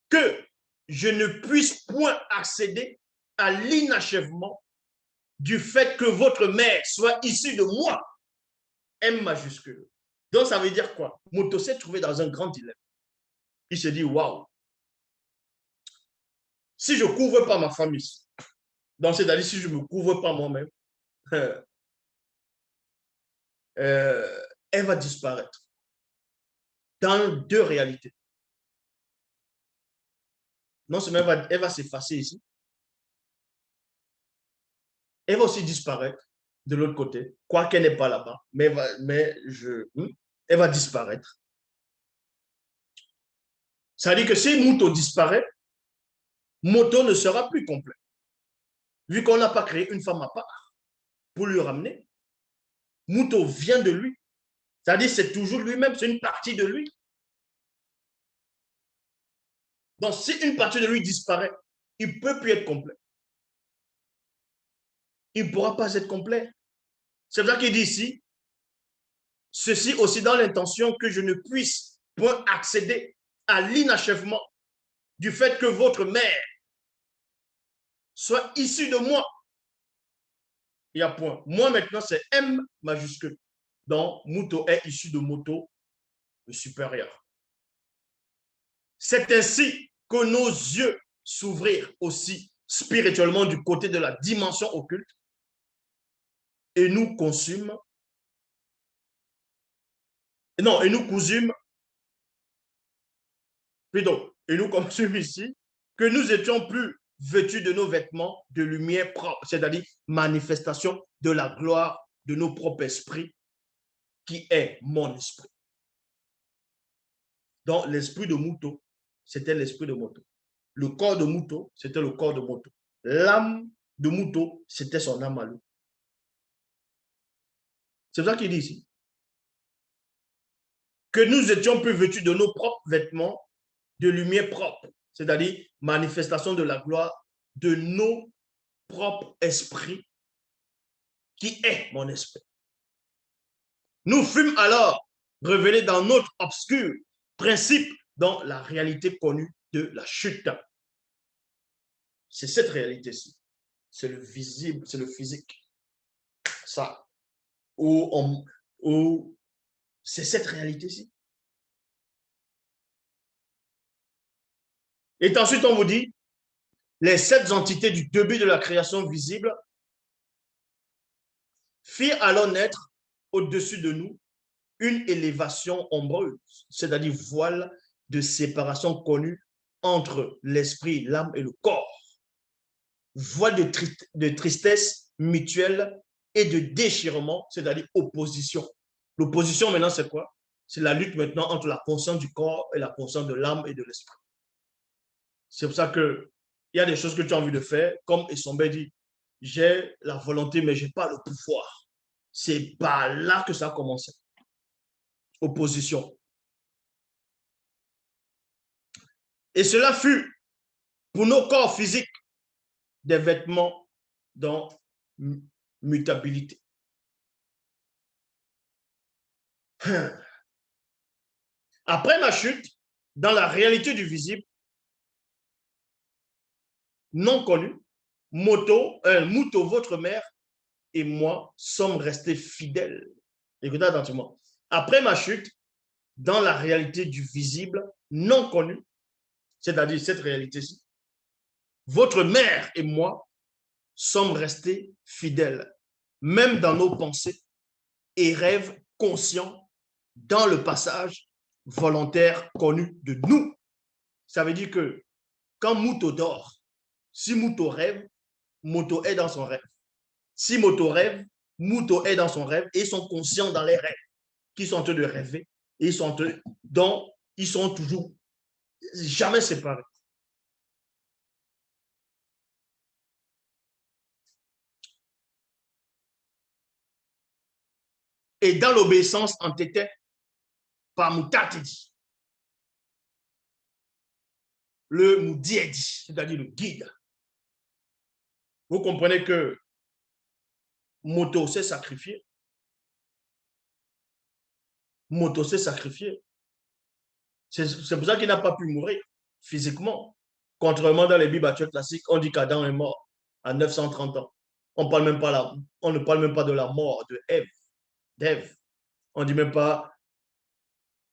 que je ne puisse point accéder à l'inachèvement du fait que votre mère soit issue de moi, M majuscule. Donc, ça veut dire quoi? Moto s'est trouvé dans un grand dilemme. Il se dit, waouh, si je ne couvre pas ma famille, donc c'est-à-dire si je ne me couvre pas moi-même, elle va disparaître dans deux réalités. Non seulement elle va s'effacer ici, elle va aussi disparaître de l'autre côté, quoiqu'elle n'est pas là-bas, elle va disparaître. Ça veut dire que si Muto disparaît, Moto ne sera plus complet. Vu qu'on n'a pas créé une femme à part pour lui ramener, Muto vient de lui. C'est-à-dire c'est toujours lui-même, c'est une partie de lui. Donc si une partie de lui disparaît, il ne peut plus être complet. Il ne pourra pas être complet. C'est pour ça qu'il dit ici, ceci aussi dans l'intention que je ne puisse point accéder à l'inachèvement du fait que votre mère soit issue de moi. Il y a point. Moi maintenant, c'est M majuscule. Donc, Muto est issu de Moto, le supérieur. C'est ainsi que nos yeux s'ouvrirent aussi spirituellement du côté de la dimension occulte et nous consûmes, non, et nous cousûmes, plutôt, et nous consûmes ici, que nous étions plus vêtus de nos vêtements de lumière propre, c'est-à-dire manifestation de la gloire de nos propres esprits, qui est mon esprit. Donc, l'esprit de Muto, c'était l'esprit de Moto. Le corps de Muto, c'était le corps de Moto. L'âme de Muto, c'était son âme à lui. C'est ça qu'il dit ici. Que nous étions plus vêtus de nos propres vêtements de lumière propre, c'est-à-dire manifestation de la gloire de nos propres esprits, qui est mon esprit. Nous fûmes alors révélés dans notre obscur principe, dans la réalité connue de la chute. C'est cette réalité-ci. C'est le visible, c'est le physique. Ça. Où c'est cette réalité-ci. Et ensuite, on vous dit, les sept entités du début de la création visible firent alors naître au-dessus de nous une élévation ombreuse, c'est-à-dire voile de séparation connue entre l'esprit, l'âme et le corps. Voile de tristesse mutuelle et de déchirement, c'est-à-dire opposition. L'opposition maintenant, c'est quoi? C'est la lutte maintenant entre la conscience du corps et la conscience de l'âme et de l'esprit. C'est pour ça qu'il y a des choses que tu as envie de faire, comme Essombe dit, j'ai la volonté, mais je n'ai pas le pouvoir. C'est par là que ça a commencé. Opposition. Et cela fut pour nos corps physiques des vêtements dans mutabilité. Après ma chute, dans la réalité du visible, non connu, Mouto, votre mère et moi sommes restés fidèles. Écoutez attentivement. Après ma chute, dans la réalité du visible, non connu, c'est-à-dire cette réalité-ci, votre mère et moi sommes restés fidèles, même dans nos pensées et rêves conscients dans le passage volontaire connu de nous. Ça veut dire que quand Mouto dort, si Mouto rêve, Mouto est dans son rêve. Si Mouto rêve, Mouto est dans son rêve et ils sont conscients dans les rêves qu'ils sont en train de rêver et donc ils sont toujours jamais séparés. Et dans l'obéissance entêtée par Moutatidi, le Moudiedi, c'est-à-dire le guide. Vous comprenez que Moto s'est sacrifié. Moto s'est sacrifié. C'est pour ça qu'il n'a pas pu mourir physiquement. Contrairement dans les Bibles classiques, on dit qu'Adam est mort à 930 ans. On ne parle même pas de la mort de d'Ève. On ne dit même pas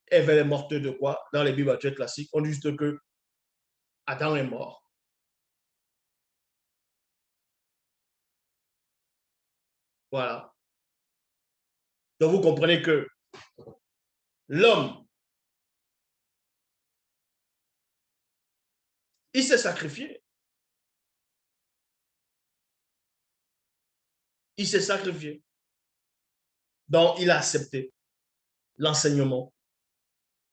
Ève est morte de quoi dans les Bibles classiques. On dit juste que Adam est mort. Voilà. Donc vous comprenez que l'homme, il s'est sacrifié. Il s'est sacrifié. Donc il a accepté l'enseignement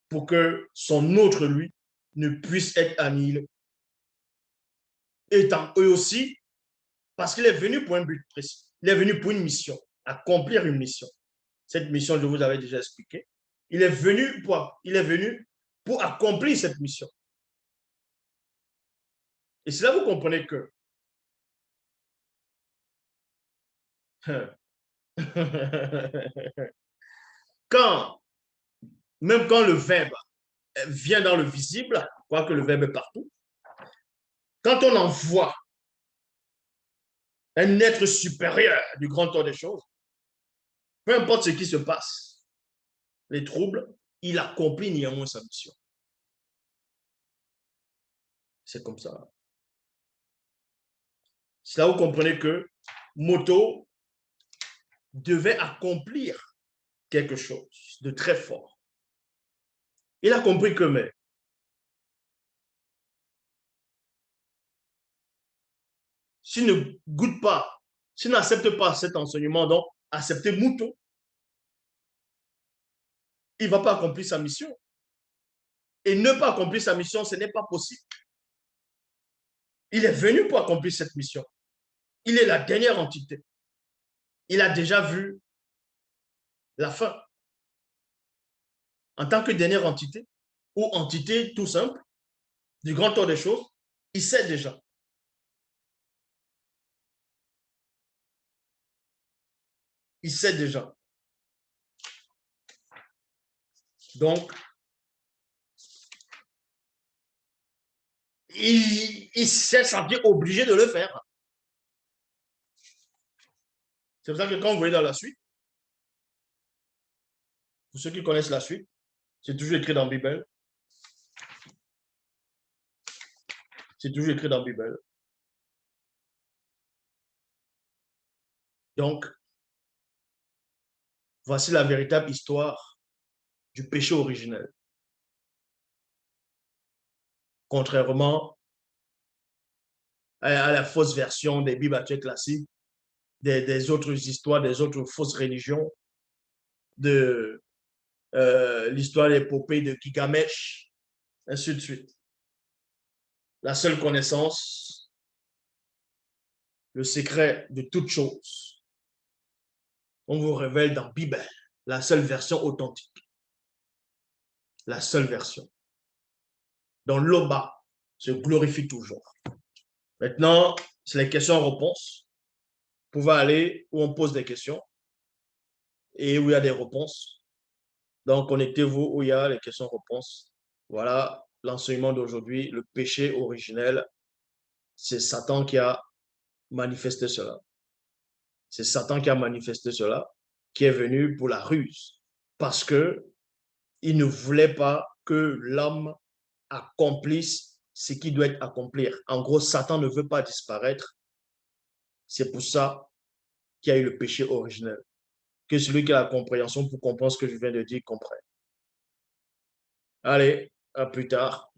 pour que son autre lui ne puisse être annihilé. Étant eux aussi, parce qu'il est venu pour un but précis. Il est venu pour une mission, accomplir une mission. Cette mission, je vous avais déjà expliqué. Il est venu pour accomplir cette mission. Et c'est là que vous comprenez que quand, même quand le verbe vient dans le visible, quoique le verbe est partout, quand on envoie un être supérieur du grand temps des choses, peu importe ce qui se passe, les troubles, il accomplit néanmoins sa mission. C'est comme ça. C'est là où vous comprenez que Moto devait accomplir quelque chose de très fort. Il a compris que, mais s'il ne goûte pas, s'il n'accepte pas cet enseignement, donc accepter Mouton, il ne va pas accomplir sa mission. Et ne pas accomplir sa mission, ce n'est pas possible. Il est venu pour accomplir cette mission. Il est la dernière entité. Il a déjà vu la fin. En tant que dernière entité, ou entité tout simple, du grand ordre des choses, il sait déjà. Il sait déjà. Donc, il s'est senti obligé de le faire. C'est pour ça que quand vous voyez dans la suite, pour ceux qui connaissent la suite, c'est toujours écrit dans la Bible. C'est toujours écrit dans la Bible. Donc, voici la véritable histoire du péché originel. Contrairement à la fausse version des Bibles classiques, des autres histoires, des autres fausses religions, de l'histoire de l'épopée de Gilgamesh, ainsi de suite. La seule connaissance, le secret de toute chose, on vous révèle dans la Bible, la seule version authentique. La seule version. Dans l'Oba, se glorifie toujours. Maintenant, c'est les questions-réponses. Vous pouvez aller où on pose des questions et où il y a des réponses. Donc, connectez-vous où il y a les questions-réponses. Voilà l'enseignement d'aujourd'hui. Le péché originel, c'est Satan qui a manifesté cela. C'est Satan qui a manifesté cela, qui est venu pour la ruse, parce que il ne voulait pas que l'homme accomplisse ce qui doit être accomplir. En gros, Satan ne veut pas disparaître. C'est pour ça qu'il y a eu le péché originel. Que celui qui a la compréhension pour comprendre ce que je viens de dire comprenne. Allez, à plus tard.